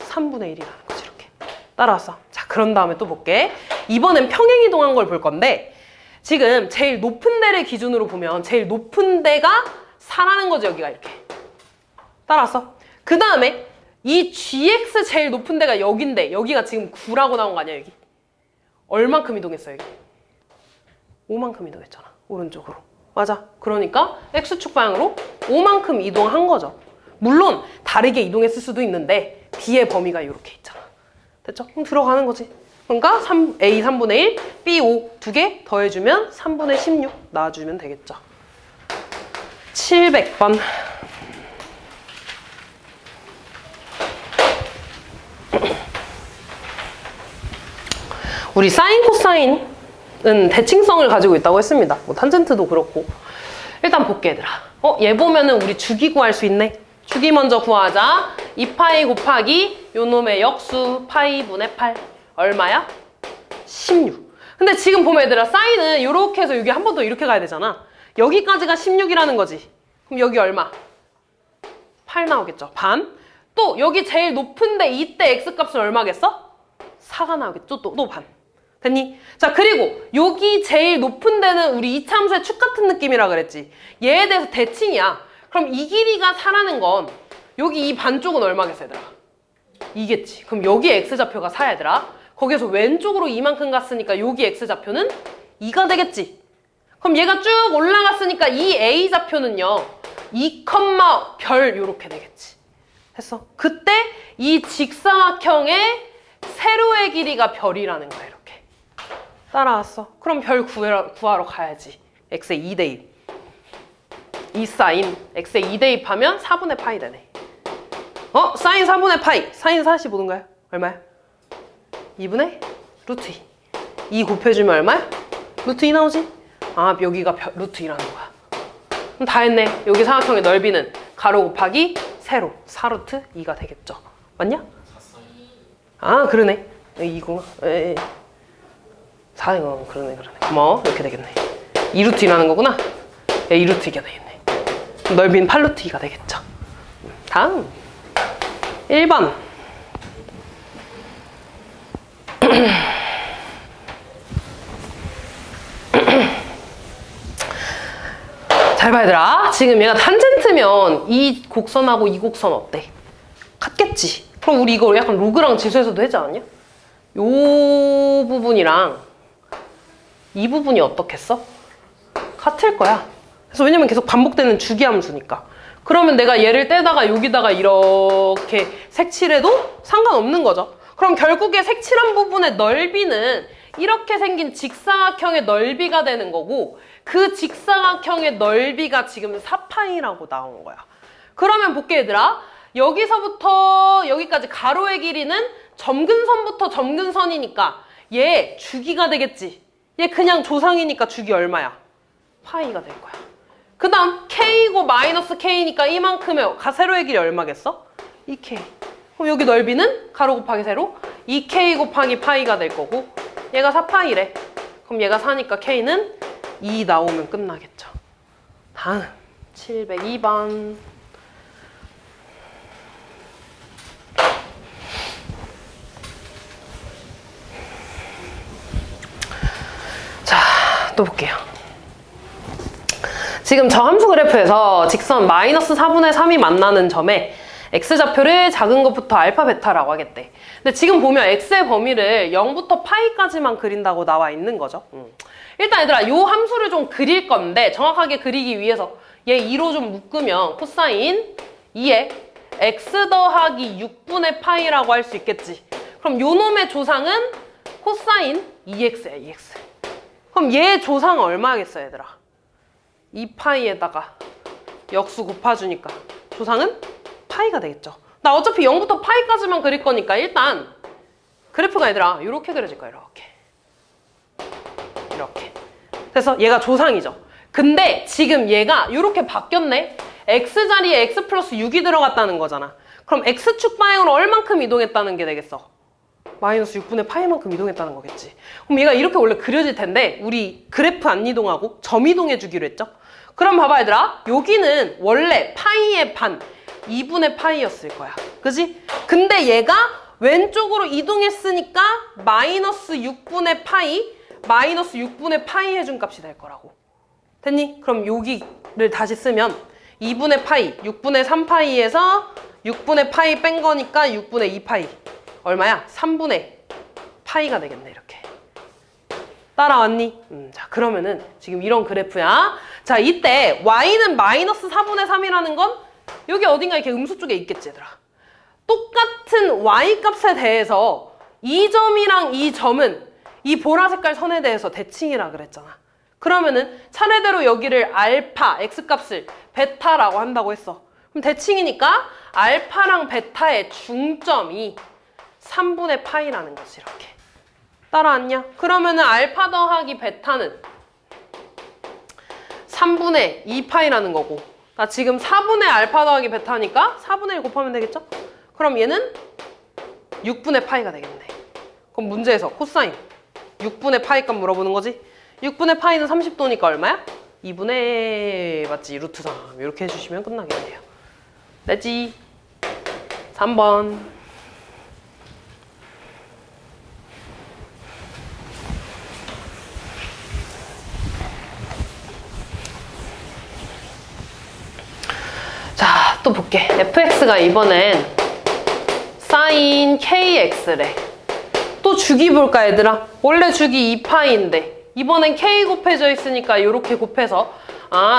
3분의 1이라는 거지 이렇게. 따라왔어. 자, 그런 다음에 또 볼게. 이번엔 평행이동한 걸 볼 건데 지금 제일 높은 데를 기준으로 보면 제일 높은 데가 4라는 거지 여기가 이렇게. 따라왔어. 그 다음에 이 gx 제일 높은 데가 여긴데 여기가 지금 9라고 나온 거 아니야 여기? 얼만큼 이동했어 여기? 5만큼 이동했잖아 오른쪽으로. 맞아. 그러니까 x축 방향으로 5만큼 이동한 거죠. 물론 다르게 이동했을 수도 있는데 B의 범위가 이렇게 있잖아. 됐죠? 그럼 들어가는 거지. 그러니까 A 3분의 1, B 5 두 개 더해주면 3분의 16 나와주면 되겠죠. 700번. 우리 사인, 코사인은 대칭성을 가지고 있다고 했습니다. 뭐 탄젠트도 그렇고. 일단 볼게 얘들아. 얘 보면은 우리 주기 구할 수 있네. 주기 먼저 구하자. 2파이 곱하기 요놈의 역수 파이분의 8. 얼마야? 16. 근데 지금 보면 얘들아 사인은 이렇게 해서 여기 한 번 더 이렇게 가야 되잖아. 여기까지가 16이라는 거지. 그럼 여기 얼마? 8 나오겠죠. 반. 또 여기 제일 높은데 이때 x값은 얼마겠어? 4가 나오겠죠. 또 반. 됐니? 자, 그리고 여기 제일 높은 데는 우리 이차함수의 축 같은 느낌이라 그랬지. 얘에 대해서 대칭이야. 그럼 이 길이가 4라는 건 여기 이 반쪽은 얼마겠어 얘들아? 2겠지. 그럼 여기 x좌표가 4야 얘들아. 거기서 왼쪽으로 이만큼 갔으니까 여기 x좌표는 2가 되겠지. 그럼 얘가 쭉 올라갔으니까 이 a좌표는요 2, 별 요렇게 되겠지. 됐어? 그때 이 직사각형의 세로의 길이가 별이라는 거야 이렇게. 따라왔어. 그럼 별 구하러 가야지. x에 2 대입. 2 사인 x에 2 대입하면 4분의 파이 되네. 사인 4분의 파이. 사인 45도인가요? 얼마야? 2분의 루트 2. 2 곱해주면 얼마야? 루트 2 나오지? 아, 여기가 루트 2라는 거야. 그럼 다 했네. 여기 사각형의 넓이는 가로 곱하기 세로 4루트 2가 되겠죠. 맞냐? 아, 그러네. 2구나. 4이고 그러네. 고마워. 이렇게 되겠네. 2루트 2라는 거구나. 2루트 2가 되겠네. 넓이는 8루트 2가 되겠죠. 다음 1번. 잘 봐야 얘들아. 지금 얘가 탄젠트면 이 곡선하고 이 곡선 어때? 같겠지. 그럼 우리 이거 약간 로그랑 지수에서도 하지 않았냐? 요 부분이랑 이 부분이 어떻겠어? 같을 거야. 그래서 왜냐면 계속 반복되는 주기함수니까. 그러면 내가 얘를 떼다가 여기다가 이렇게 색칠해도 상관없는 거죠. 그럼 결국에 색칠한 부분의 넓이는 이렇게 생긴 직사각형의 넓이가 되는 거고, 그 직사각형의 넓이가 지금 4파이라고 나온 거야. 그러면 볼게 얘들아. 여기서부터 여기까지 가로의 길이는 점근선부터 점근선이니까 얘 주기가 되겠지. 얘 그냥 조상이니까 주기 얼마야? 파이가 될 거야. 그 다음 K고 마이너스 K니까 이만큼의 세로의 길이 얼마겠어? 2K. 그럼 여기 넓이는 가로 곱하기 세로 2K 곱하기 파이가 될 거고, 얘가 4파이래. 그럼 얘가 4니까 K는 2 나오면 끝나겠죠. 다음 702번. 자, 또 볼게요. 지금 저 함수 그래프에서 직선 마이너스 4분의 3이 만나는 점에 x좌표를 작은 것부터 알파 베타라고 하겠대. 근데 지금 보면 x의 범위를 0부터 파이까지만 그린다고 나와 있는 거죠. 일단 얘들아, 요 함수를 좀 그릴 건데 정확하게 그리기 위해서 얘 2로 좀 묶으면 코사인 2에 x 더하기 6분의 파이라고 할 수 있겠지. 그럼 요 놈의 조상은 코사인 2x야, 2x. 그럼 얘 조상은 얼마겠어, 얘들아? 2파이에다가 역수 곱해주니까 조상은 파이가 되겠죠. 나 어차피 0부터 파이까지만 그릴 거니까 일단 그래프가 얘들아 이렇게 그려질 거야. 이렇게. 그래서 얘가 조상이죠. 근데 지금 얘가 이렇게 바뀌었네. x 자리에 x 플러스 6이 들어갔다는 거잖아. 그럼 x축 방향으로 얼만큼 이동했다는 게 되겠어? 마이너스 6분의 파이만큼 이동했다는 거겠지. 그럼 얘가 이렇게 원래 그려질 텐데 우리 그래프 안 이동하고 점 이동해 주기로 했죠? 그럼 봐봐 얘들아. 여기는 원래 파이의 반 2분의 파이였을 거야. 그지? 근데 얘가 왼쪽으로 이동했으니까 마이너스 6분의 파이 마이너스 6분의 파이 해준 값이 될 거라고. 됐니? 그럼 여기를 다시 쓰면 2분의 파이 6분의 3파이에서 6분의 파이 뺀 거니까 6분의 2파이 얼마야? 3분의 파이가 되겠네. 이렇게 따라왔니? 자, 그러면은 지금 이런 그래프야. 자, 이때 y는 마이너스 4분의 3이라는 건 여기 어딘가 이렇게 음수 쪽에 있겠지, 얘들아. 똑같은 y 값에 대해서 이 점이랑 이 점은 이 보라 색깔 선에 대해서 대칭이라 그랬잖아. 그러면은 차례대로 여기를 알파, x 값을 베타라고 한다고 했어. 그럼 대칭이니까 알파랑 베타의 중점이 3분의 파이라는 거지, 이렇게. 따라왔냐? 그러면은 알파 더하기 베타는 3분의 2파이라는 거고, 나 지금 4분의 알파 더하기 베타니까 4분의 1 곱하면 되겠죠? 그럼 얘는 6분의 파이가 되겠네. 그럼 문제에서 코사인 6분의 파이 값 물어보는 거지? 6분의 파이는 30도니까 얼마야? 2분의 맞지? 루트 3 이렇게 해주시면 끝나겠네요. 됐지? 3번. 자, 또 볼게. fx가 이번엔 sin kx래. 또 주기 볼까, 얘들아? 원래 주기 2파이인데 이번엔 k 곱해져 있으니까 이렇게 곱해서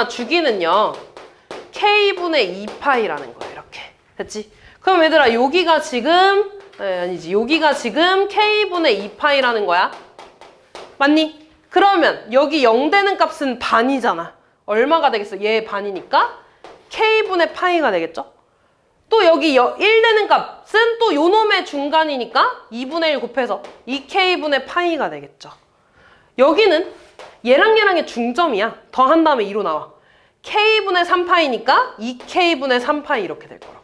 주기는요 k분의 2파이라는 거야. 이렇게. 됐지? 그럼 얘들아 여기가 지금 여기가 지금 k분의 2파이라는 거야. 맞니? 그러면 여기 0 되는 값은 반이잖아. 얼마가 되겠어? 얘 반이니까 k분의 파이가 되겠죠? 또 여기 1 되는 값은 또 요놈의 중간이니까 2분의 1 곱해서 2k분의 파이가 되겠죠. 여기는 얘랑 얘랑의 중점이야. 더한 다음에 2로 나와. k분의 3파이니까 2k분의 3파이 이렇게 될 거라고.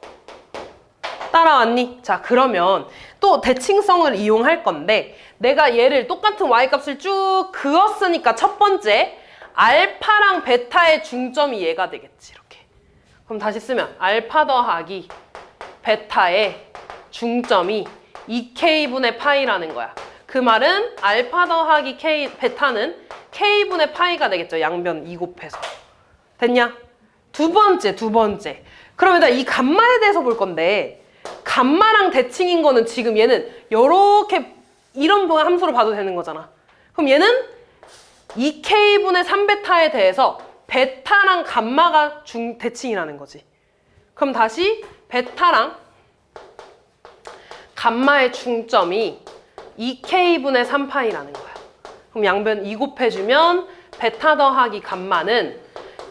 따라왔니? 자, 그러면 또 대칭성을 이용할 건데 내가 얘를 똑같은 y값을 쭉 그었으니까 첫 번째 알파랑 베타의 중점이 얘가 되겠지. 이렇게. 그럼 다시 쓰면 알파 더하기 베타의 중점이 2k분의 파이라는 거야. 그 말은 알파 더하기 베타는 k분의 파이가 되겠죠. 양변 2 곱해서. 됐냐? 두 번째. 그러면 이 감마에 대해서 볼 건데 감마랑 대칭인 거는 지금 얘는 요렇게 이런 함수로 봐도 되는 거잖아. 그럼 얘는 2K분의 3베타에 대해서 베타랑 감마가 대칭이라는 거지. 그럼 다시 베타랑 감마의 중점이 2K분의 3파이라는 거야. 그럼 양변 2 곱해주면 베타 더하기 감마는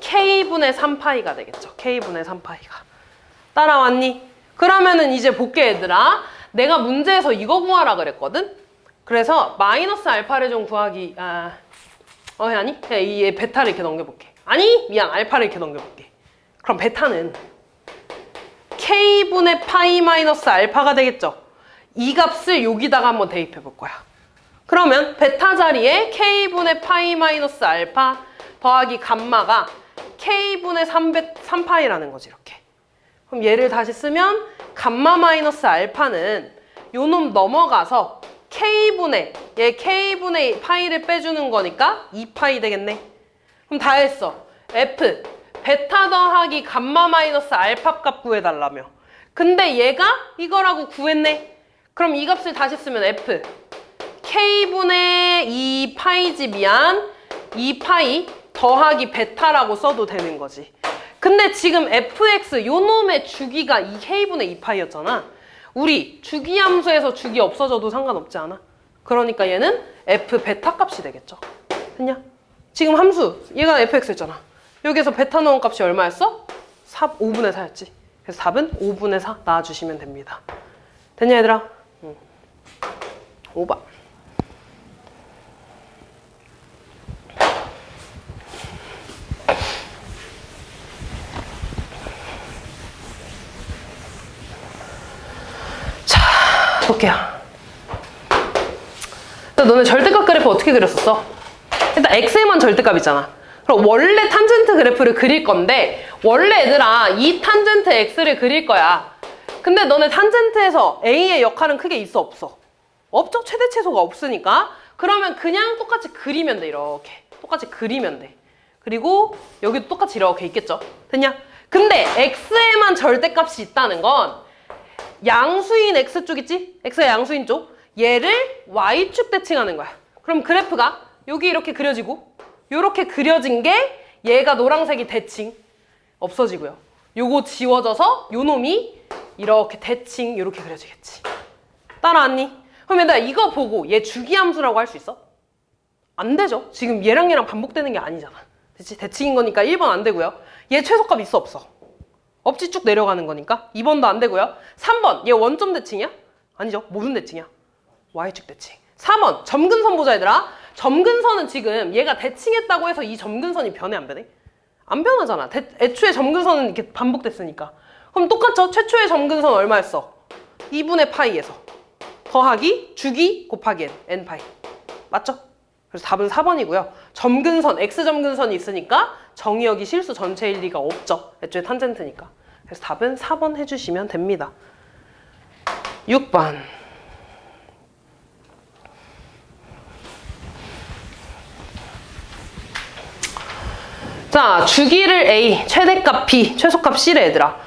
K분의 3파이가 되겠죠. K분의 3파이가. 따라왔니? 그러면은 이제 볼게 얘들아. 내가 문제에서 이거 구하라 그랬거든? 그래서 마이너스 알파를 좀 구하기 아니? 그냥 이 베타를 이렇게 넘겨볼게. 아니 미안, 알파를 이렇게 넘겨볼게. 그럼 베타는 K분의 파이 마이너스 알파가 되겠죠. 이 값을 여기다가 한번 대입해 볼 거야. 그러면 베타 자리에 K분의 파이 마이너스 알파 더하기 감마가 K분의 3파이라는 거지. 이렇게. 그럼 얘를 다시 쓰면 감마 마이너스 알파는 요 놈 넘어가서 K분의 얘 K분의 파이를 빼주는 거니까 2파이 되겠네. 그럼 다 했어. F 베타 더하기 감마 마이너스 알파 값 구해달라며. 근데 얘가 이거라고 구했네. 그럼 이 값을 다시 쓰면 F K분의 2파이지 미안 2파이 더하기 베타라고 써도 되는 거지. 근데 지금 fx 요 놈의 주기가 2k분의 2파이였잖아. 우리 주기 함수에서 주기 없어져도 상관없지 않아? 그러니까 얘는 f 베타 값이 되겠죠. 됐냐? 지금 함수 얘가 fx였잖아. 여기서 베타 넣은 값이 얼마였어? 5분의 4였지. 그래서 답은 5분의 4 나와주시면 됩니다. 됐냐 얘들아? 5번. 볼게요. 너네 절대값 그래프 어떻게 그렸었어? 일단 x에만 절대값 있잖아. 그럼 원래 탄젠트 그래프를 그릴 건데 원래 얘들아 이 탄젠트 x를 그릴 거야. 근데 너네 탄젠트에서 a의 역할은 크게 있어 없어? 없죠? 최대 최소가 없으니까. 그러면 그냥 똑같이 그리면 돼. 이렇게 똑같이 그리면 돼. 그리고 여기도 똑같이 이렇게 있겠죠? 됐냐? 근데 x에만 절대값이 있다는 건 양수인 x쪽 있지? x의 양수인 쪽 얘를 y축 대칭하는 거야. 그럼 그래프가 여기 이렇게 그려지고 이렇게 그려진 게 얘가 노란색이 대칭 없어지고요. 요거 지워져서 요 놈이 이렇게 대칭 이렇게 그려지겠지. 따라왔니? 그럼 얘들아 이거 보고 얘 주기함수라고 할 수 있어? 안 되죠. 지금 얘랑 얘랑 반복되는 게 아니잖아. 그치? 대칭인 거니까 1번 안 되고요. 얘 최소값 있어 없어? 없지. 쭉 내려가는 거니까 2번도 안 되고요. 3번 얘 원점 대칭이야? 아니죠. 무슨 대칭이야? y축 대칭. 4번 점근선 보자 얘들아. 점근선은 지금 얘가 대칭했다고 해서 이 점근선이 변해 안 변해? 안 변하잖아. 애초에 점근선은 이렇게 반복됐으니까. 그럼 똑같죠? 최초의 점근선 얼마였어? 2분의 파이에서 더하기 주기 곱하기 n 파이. 맞죠? 그래서 답은 4번이고요. 점근선, x점근선이 있으니까 정의역이 실수 전체일 리가 없죠. 애초에 탄젠트니까. 그래서 답은 4번 해주시면 됩니다. 6번. 자, 주기를 A, 최대값 B, 최소값 C래 얘들아.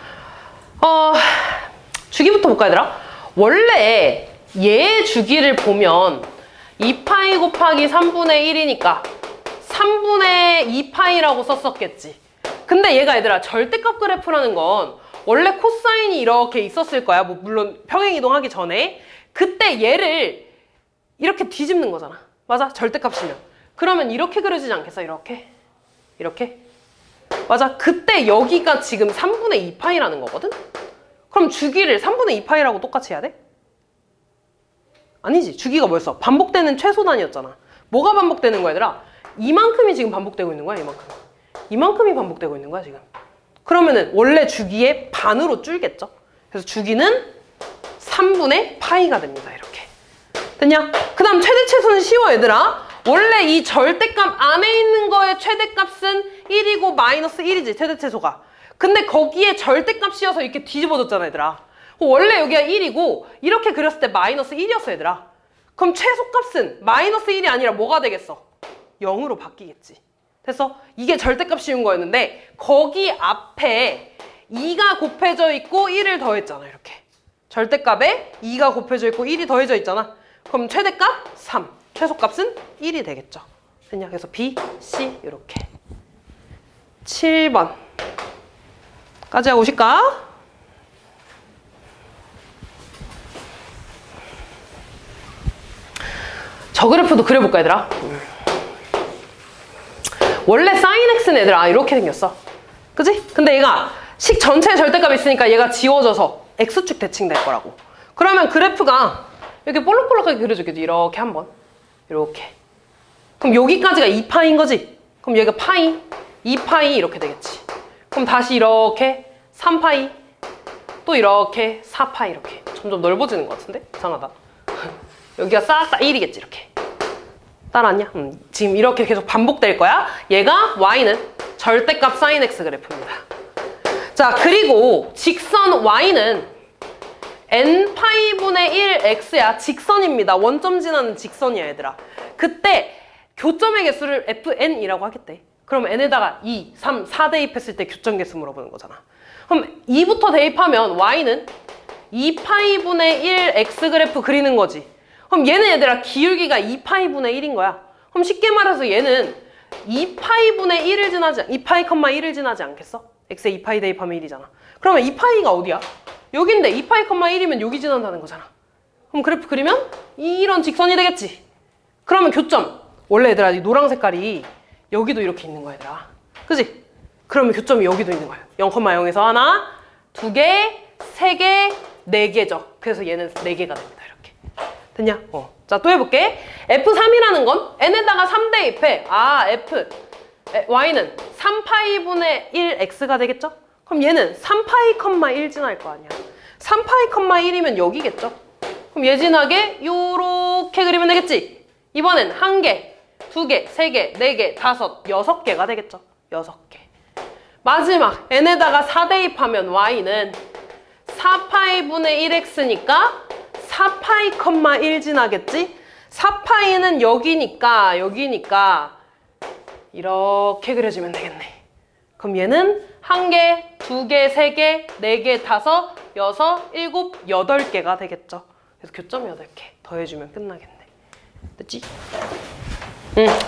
주기부터 볼까 얘들아? 원래 얘의 주기를 보면 2파이 곱하기 3분의 1이니까 3분의 2파이라고 썼었겠지. 근데 얘가 얘들아 절대값 그래프라는 건 원래 코사인이 이렇게 있었을 거야. 뭐 물론 평행이동하기 전에. 그때 얘를 이렇게 뒤집는 거잖아. 맞아? 절대값이면. 그러면 이렇게 그려지지 않겠어? 이렇게? 이렇게? 맞아? 그때 여기가 지금 3분의 2파이라는 거거든? 그럼 주기를 3분의 2파이라고 똑같이 해야 돼? 아니지. 주기가 뭐였어? 반복되는 최소단위였잖아. 뭐가 반복되는 거야 얘들아? 이만큼이 지금 반복되고 있는 거야. 이만큼이 반복되고 있는 거야 지금. 그러면은 원래 주기의 반으로 줄겠죠? 그래서 주기는 3분의 파이가 됩니다. 이렇게. 됐냐? 그 다음 최대 최소는 쉬워 얘들아. 원래 이 절대값 안에 있는 거의 최대값은 1이고 마이너스 1이지 최대 최소가. 근데 거기에 절대값이어서 이렇게 뒤집어졌잖아 얘들아. 원래 여기가 1이고 이렇게 그렸을 때 마이너스 1이었어 얘들아. 그럼 최소값은 마이너스 1이 아니라 뭐가 되겠어? 0으로 바뀌겠지. 됐어? 이게 절대값 씌운 거였는데 거기 앞에 2가 곱해져 있고 1을 더했잖아. 이렇게 절대값에 2가 곱해져 있고 1이 더해져 있잖아. 그럼 최대값 3, 최소값은 1이 되겠죠. 됐냐? 그래서 B, C 이렇게 7번까지 하고 오실까? 저 그래프도 그려볼까 얘들아? 원래 sin x는 얘들아 이렇게 생겼어. 그지? 근데 얘가 식 전체의 절대값이 있으니까 얘가 지워져서 x축 대칭될 거라고. 그러면 그래프가 이렇게 볼록볼록하게 그려주겠지. 이렇게 한번 이렇게. 그럼 여기까지가 2파이인 거지? 그럼 여기가 파이, 2파이 이렇게 되겠지. 그럼 다시 이렇게 3파이, 또 이렇게 4파이 이렇게. 점점 넓어지는 것 같은데? 이상하다. 여기가 싹 다 1이겠지 이렇게. 따라왔냐? 지금 이렇게 계속 반복될 거야. 얘가 y는 절대값 sin x 그래프입니다. 자, 그리고 직선 y는 n파이분의 1 x야. 직선입니다. 원점 지나는 직선이야 얘들아. 그때 교점의 개수를 fn이라고 하겠대. 그럼 n에다가 2, 3, 4 대입했을 때 교점 개수 물어보는 거잖아. 그럼 2부터 대입하면 y는 2파이분의 1 x 그래프 그리는 거지. 그럼 얘는 얘들아 기울기가 2파이분의 1인 거야. 그럼 쉽게 말해서 얘는 2파이분의 1을 지나지 2파이, 1을 지나지 않겠어? x에 2파이 대입하면 1이잖아. 그러면 2파이가 어디야? 여긴데 2파이, 1이면 여기 지난다는 거잖아. 그럼 그래프 그리면 이런 직선이 되겠지. 그러면 교점. 원래 얘들아 이 노랑 색깔이 여기도 이렇게 있는 거야 얘들아. 그지? 그러면 교점이 여기도 있는 거야. 0,0에서 하나, 2개, 3개, 4개죠. 그래서 얘는 4개가 됩니다. 이렇게. 됐냐? 자, 또 해볼게. F3이라는 건 n에다가 3 대입해. y는 3파이분의 1x가 되겠죠? 그럼 얘는 3파이, 1 지날 거 아니야. 3파이, 1이면 여기겠죠? 그럼 얘 지나게 요렇게 그리면 되겠지? 이번엔 1개, 2개, 3개, 4개, 5, 6개가 되겠죠? 6개. 마지막 n에다가 4 대입하면 y는 4파이분의 1x니까 4파이, 1 지나겠지? 4파이는 여기니까 이렇게 그려주면 되겠네. 그럼 얘는 1개, 2개, 3개, 4개, 5, 6, 7, 8개가 되겠죠. 그래서 교점 8개 더해주면 끝나겠네. 됐지?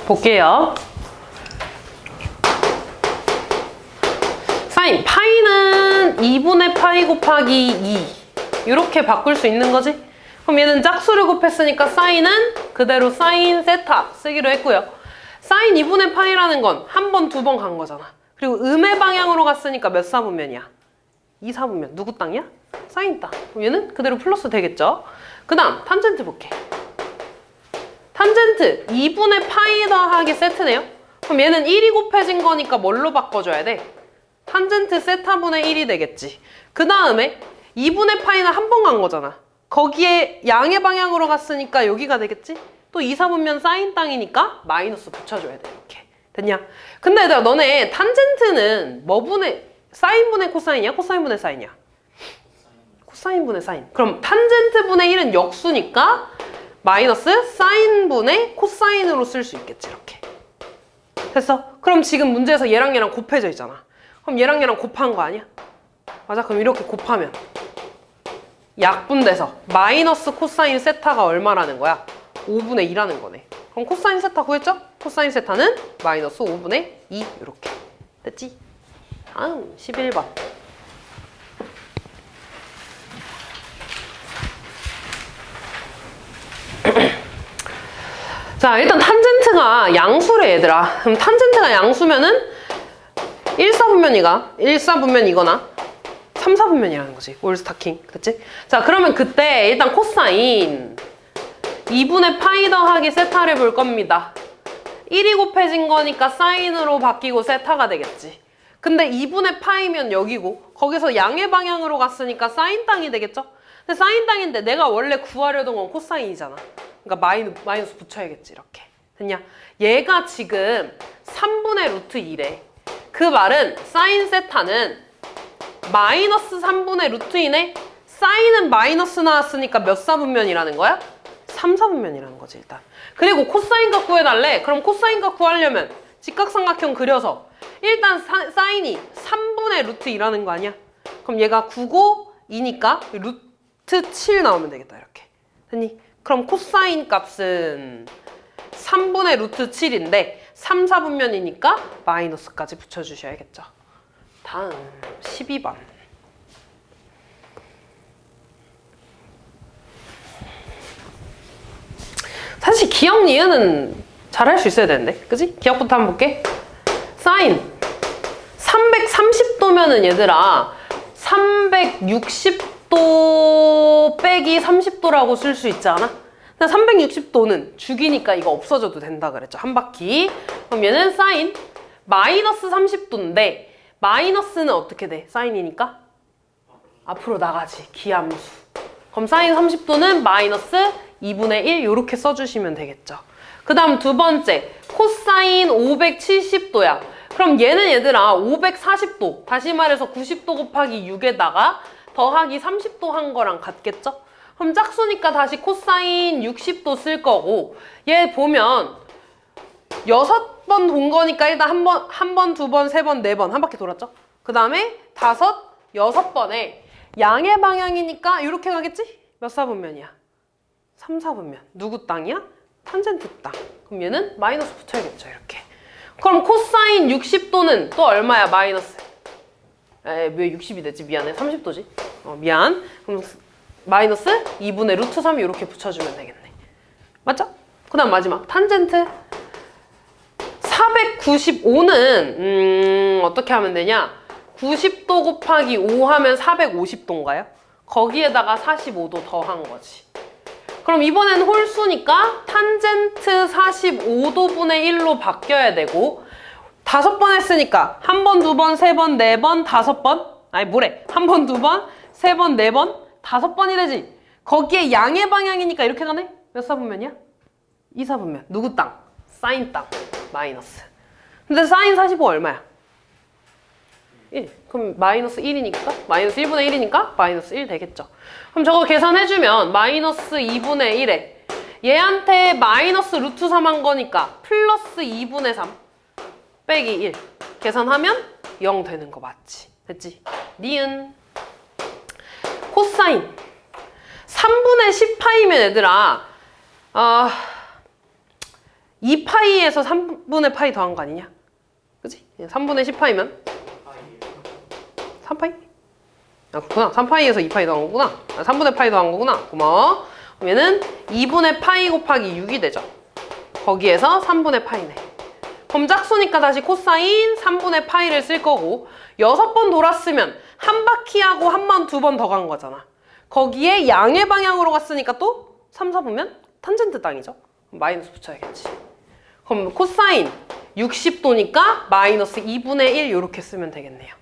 볼게요. 사인 파이는 2분의 파이 곱하기 2 이렇게 바꿀 수 있는 거지? 그럼 얘는 짝수를 곱했으니까 사인은 그대로 사인 세타 쓰기로 했고요. 사인 2분의 파이라는 건 한 번, 2번 간 거잖아. 그리고 음의 방향으로 갔으니까 몇 사분면이야? 2사분면. 누구 땅이야? 사인 땅. 그럼 얘는 그대로 플러스 되겠죠? 그 다음 탄젠트 볼게. 탄젠트 2분의 파이 더하기 세트네요. 그럼 얘는 1이 곱해진 거니까 뭘로 바꿔줘야 돼? 탄젠트 세타분의 1이 되겠지. 그 다음에 2분의 파이는 한 번 간 거잖아. 거기에 양의 방향으로 갔으니까 여기가 되겠지? 또 2사분면 사인 땅이니까 마이너스 붙여줘야 돼. 이렇게. 됐냐? 근데 얘들아 너네 탄젠트는 사인분의 코사인이야? 코사인분의 사인이야? 코사인분의 사인. 그럼 탄젠트분의 1은 역수니까 마이너스 사인분의 코사인으로 쓸 수 있겠지. 이렇게. 됐어? 그럼 지금 문제에서 얘랑 얘랑 곱해져 있잖아. 그럼 얘랑 얘랑 곱한 거 아니야? 맞아? 그럼 이렇게 곱하면 약분돼서 마이너스 코사인 세타가 얼마라는 거야? 5분의 2라는 거네. 그럼 코사인 세타 구했죠? 코사인 세타는 마이너스 5분의 2 이렇게. 됐지? 다음 11번. 자, 일단 탄젠트가 양수래 얘들아. 그럼 탄젠트가 양수면은 1사분면이거나 3사분면이라는 거지. 올스타킹. 그치? 자, 그러면 그때 일단 코사인 2분의 파이 더하기 세타를 볼 겁니다. 1이 곱해진 거니까 사인으로 바뀌고 세타가 되겠지. 근데 2분의 파이면 여기고 거기서 양의 방향으로 갔으니까 사인 땅이 되겠죠? 근데 사인 땅인데 내가 원래 구하려던 건 코사인이잖아. 그러니까 마이너스 붙여야겠지. 이렇게. 됐냐? 얘가 지금 3분의 루트 2래. 그 말은 사인 세타는 마이너스 3분의 루트 2네? 사인은 마이너스 나왔으니까 몇 사분면이라는 거야? 3사분면이라는 거지 일단. 그리고 코사인값 구해달래. 그럼 코사인값 구하려면 직각삼각형 그려서 일단 사인이 3분의 루트 2라는 거 아니야? 그럼 얘가 9고 2니까 루트 7 나오면 되겠다. 이렇게. 됐니? 그럼 코사인 값은 3분의 루트 7인데 3, 4분면이니까 마이너스까지 붙여주셔야겠죠. 다음 12번. 사실 기억 니은은 잘할 수 있어야 되는데, 그지? 기억부터 한번 볼게. 사인 330도면은 얘들아 360도 빼기 30도라고 쓸 수 있지 않아? 근데 360도는 주기니까 이거 없어져도 된다 그랬죠. 한 바퀴. 그럼 얘는 사인 마이너스 30도인데 마이너스는 어떻게 돼? 사인이니까 앞으로 나가지. 기함수. 그럼 사인 30도는 마이너스 2분의 1 이렇게 써주시면 되겠죠. 그 다음 두 번째 코사인 570도야. 그럼 얘는 얘들아 540도, 다시 말해서 90도 곱하기 6에다가 더하기 30도 한 거랑 같겠죠? 그럼 짝수니까 다시 코사인 60도 쓸 거고, 얘 보면 6번 돈 거니까 일단 한 번, 두 번, 세 번, 네 번 한 바퀴 돌았죠? 그 다음에 5, 6번에 양의 방향이니까 이렇게 가겠지? 몇 사분면이야? 3, 4분면. 누구 땅이야? 탄젠트 땅. 그럼 얘는 마이너스 붙여야겠죠, 이렇게. 그럼 코사인 60도는 또 얼마야, 마이너스? 왜 60이 됐지? 미안해. 30도지? 미안. 그럼 마이너스 2분의 루트 3 이렇게 붙여주면 되겠네. 맞죠? 그 다음 마지막. 탄젠트 495는 어떻게 하면 되냐? 90도 곱하기 5 하면 450도인가요? 거기에다가 45도 더한 거지. 그럼 이번엔 홀수니까 탄젠트 45도분의 1로 바뀌어야 되고, 5번 했으니까 한 번, 두 번, 세 번, 네 번, 5번? 아니 뭐래? 한 번, 두 번, 세 번, 네 번, 5번이 되지. 거기에 양의 방향이니까 이렇게 가네? 몇 사분면이야? 2, 4분면. 누구 땅? 사인 땅. 마이너스. 근데 사인 45 얼마야? 1. 그럼 마이너스 1이니까? 마이너스 1분의 1이니까 마이너스 1 되겠죠. 그럼 저거 계산해주면 마이너스 2분의 1에 얘한테 마이너스 루트 3 한 거니까 플러스 2분의 3 빼기 1 계산하면 0 되는 거 맞지? 됐지? 니은 코사인 3분의 10파이면 얘들아 2파이에서 3분의 파이 더한 거 아니냐? 그치? 3분의 10파이면 3파이? 아, 그렇구나. 3파이에서 2파이 더한 거구나. 3분의 파이 더한 거구나. 고마워. 그럼 얘는 2분의 파이 곱하기 6이 되죠. 거기에서 3분의 파이네. 그럼 짝수니까 다시 코사인 3분의 파이를 쓸 거고, 6번 돌았으면 한 바퀴하고 한 번, 두 번 더 간 거잖아. 거기에 양의 방향으로 갔으니까 또 3, 4보면 탄젠트 땅이죠. 마이너스 붙여야겠지. 그럼 코사인 60도니까 마이너스 2분의 1 이렇게 쓰면 되겠네요.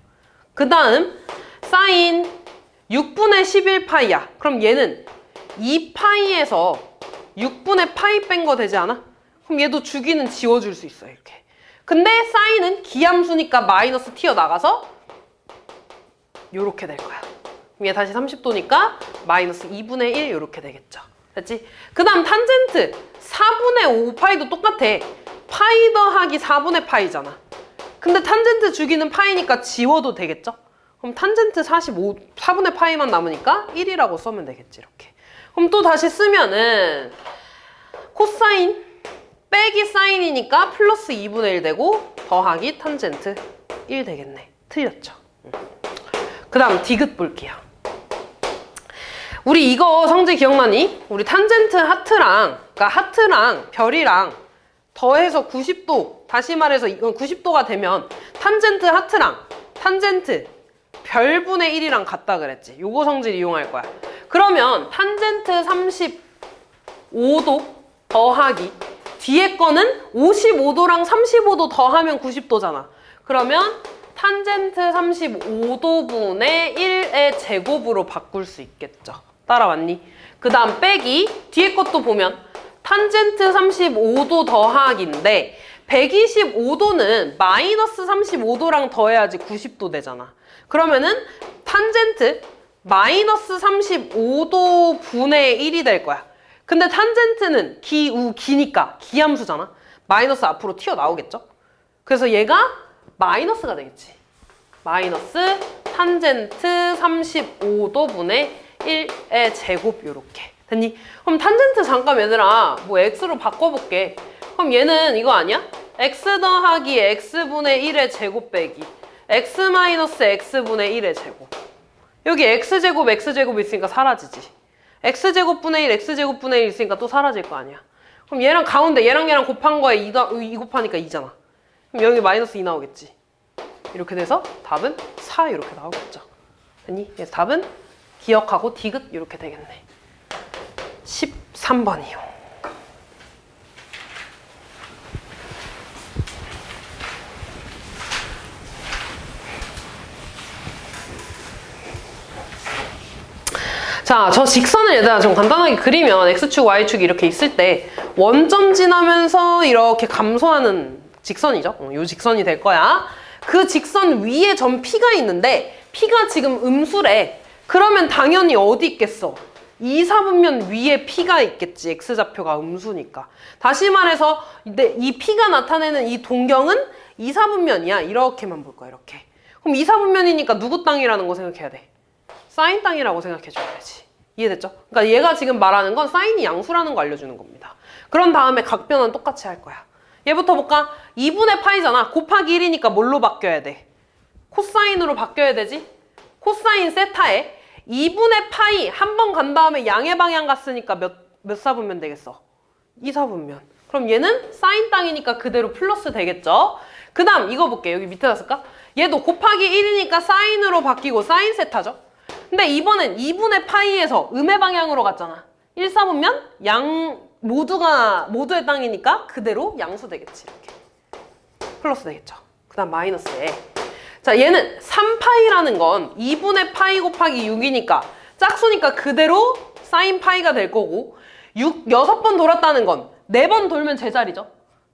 그 다음 사인 6분의 11파이야. 그럼 얘는 2파이에서 6분의 파이 뺀 거 되지 않아? 그럼 얘도 주기는 지워줄 수 있어, 이렇게. 근데 사인은 기함수니까 마이너스 튀어나가서 요렇게 될 거야. 그럼 얘 다시 30도니까 마이너스 2분의 1 요렇게 되겠죠. 됐지? 그 다음 탄젠트 4분의 5파이도 똑같아. 파이 더하기 4분의 파이잖아. 근데 탄젠트 주기는 파이니까 지워도 되겠죠? 그럼 탄젠트 4분의 파이만 남으니까 1이라고 쓰면 되겠지, 이렇게. 그럼 또 다시 쓰면은 코사인 빼기 사인이니까 플러스 2분의 1 되고 더하기 탄젠트 1 되겠네. 틀렸죠? 그 다음 디귿 볼게요. 우리 이거 성질 기억나니? 우리 탄젠트 하트랑, 그러니까 하트랑 별이랑 더해서 90도, 다시 말해서 이건 90도가 되면 탄젠트 하트랑 탄젠트 별분의 1이랑 같다 그랬지. 요거 성질 이용할 거야. 그러면 탄젠트 35도 더하기 뒤에 거는 55도랑 35도 더하면 90도잖아. 그러면 탄젠트 35도분의 1의 제곱으로 바꿀 수 있겠죠. 따라왔니? 그 다음 빼기 뒤에 것도 보면 탄젠트 35도 더하기인데 125도는 마이너스 35도랑 더해야지 90도 되잖아. 그러면은 탄젠트 마이너스 35도 분의 1이 될 거야. 근데 탄젠트는 기니까 기함수잖아. 마이너스 앞으로 튀어나오겠죠? 그래서 얘가 마이너스가 되겠지. 마이너스 탄젠트 35도 분의 1의 제곱 요렇게. 됐니? 그럼 탄젠트 잠깐 얘들아 뭐 x로 바꿔볼게. 그럼 얘는 이거 아니야? x 더하기 x분의 1의 제곱 빼기 x 마이너스 x분의 1의 제곱. 여기 x제곱 x제곱 있으니까 사라지지. x제곱분의 1 x제곱분의 1 있으니까 또 사라질 거 아니야. 그럼 얘랑 가운데 얘랑 곱한 거에 2 곱하니까 2잖아. 그럼 여기 마이너스 2 나오겠지. 이렇게 돼서 답은 4 이렇게 나오겠죠. 됐니? 그래서 답은 기억하고 디귿 이렇게 되겠네. 13번이요. 자, 저 직선을 얘들아 좀 간단하게 그리면 x축, y축이 이렇게 있을 때 원점 지나면서 이렇게 감소하는 직선이죠. 요 직선이 될 거야. 그 직선 위에 점 P가 있는데 P가 지금 음수래. 그러면 당연히 어디 있겠어? 2, 4분면 위에 P가 있겠지. x좌표가 음수니까. 다시 말해서 이 P가 나타내는 이 동경은 2, 4분면이야. 이렇게만 볼 거야. 이렇게. 그럼 2, 4분면이니까 누구 땅이라는 거 생각해야 돼? 사인 땅이라고 생각해줘야 되지. 이해됐죠? 그러니까 얘가 지금 말하는 건 사인이 양수라는 거 알려주는 겁니다. 그런 다음에 각 변화는 똑같이 할 거야. 얘부터 볼까? 2분의 파이잖아. 곱하기 1이니까 뭘로 바뀌어야 돼? 코사인으로 바뀌어야 되지? 코사인 세타에 2분의 파이 한 번 간 다음에 양의 방향 갔으니까 몇 사분면 되겠어? 2, 4분면. 그럼 얘는 사인 땅이니까 그대로 플러스 되겠죠? 그 다음 이거 볼게. 여기 밑에다 쓸까? 얘도 곱하기 1이니까 사인으로 바뀌고 사인 세타죠? 근데 이번엔 2분의 파이에서 음의 방향으로 갔잖아. 1, 4분면 양 모두의 땅이니까 그대로 양수 되겠지. 이렇게. 플러스 되겠죠. 그 다음 마이너스에. 자, 얘는 3파이라는 건 2분의 파이 곱하기 6이니까 짝수니까 그대로 사인 파이가 될 거고 6번 돌았다는 건 4번 돌면 제자리죠.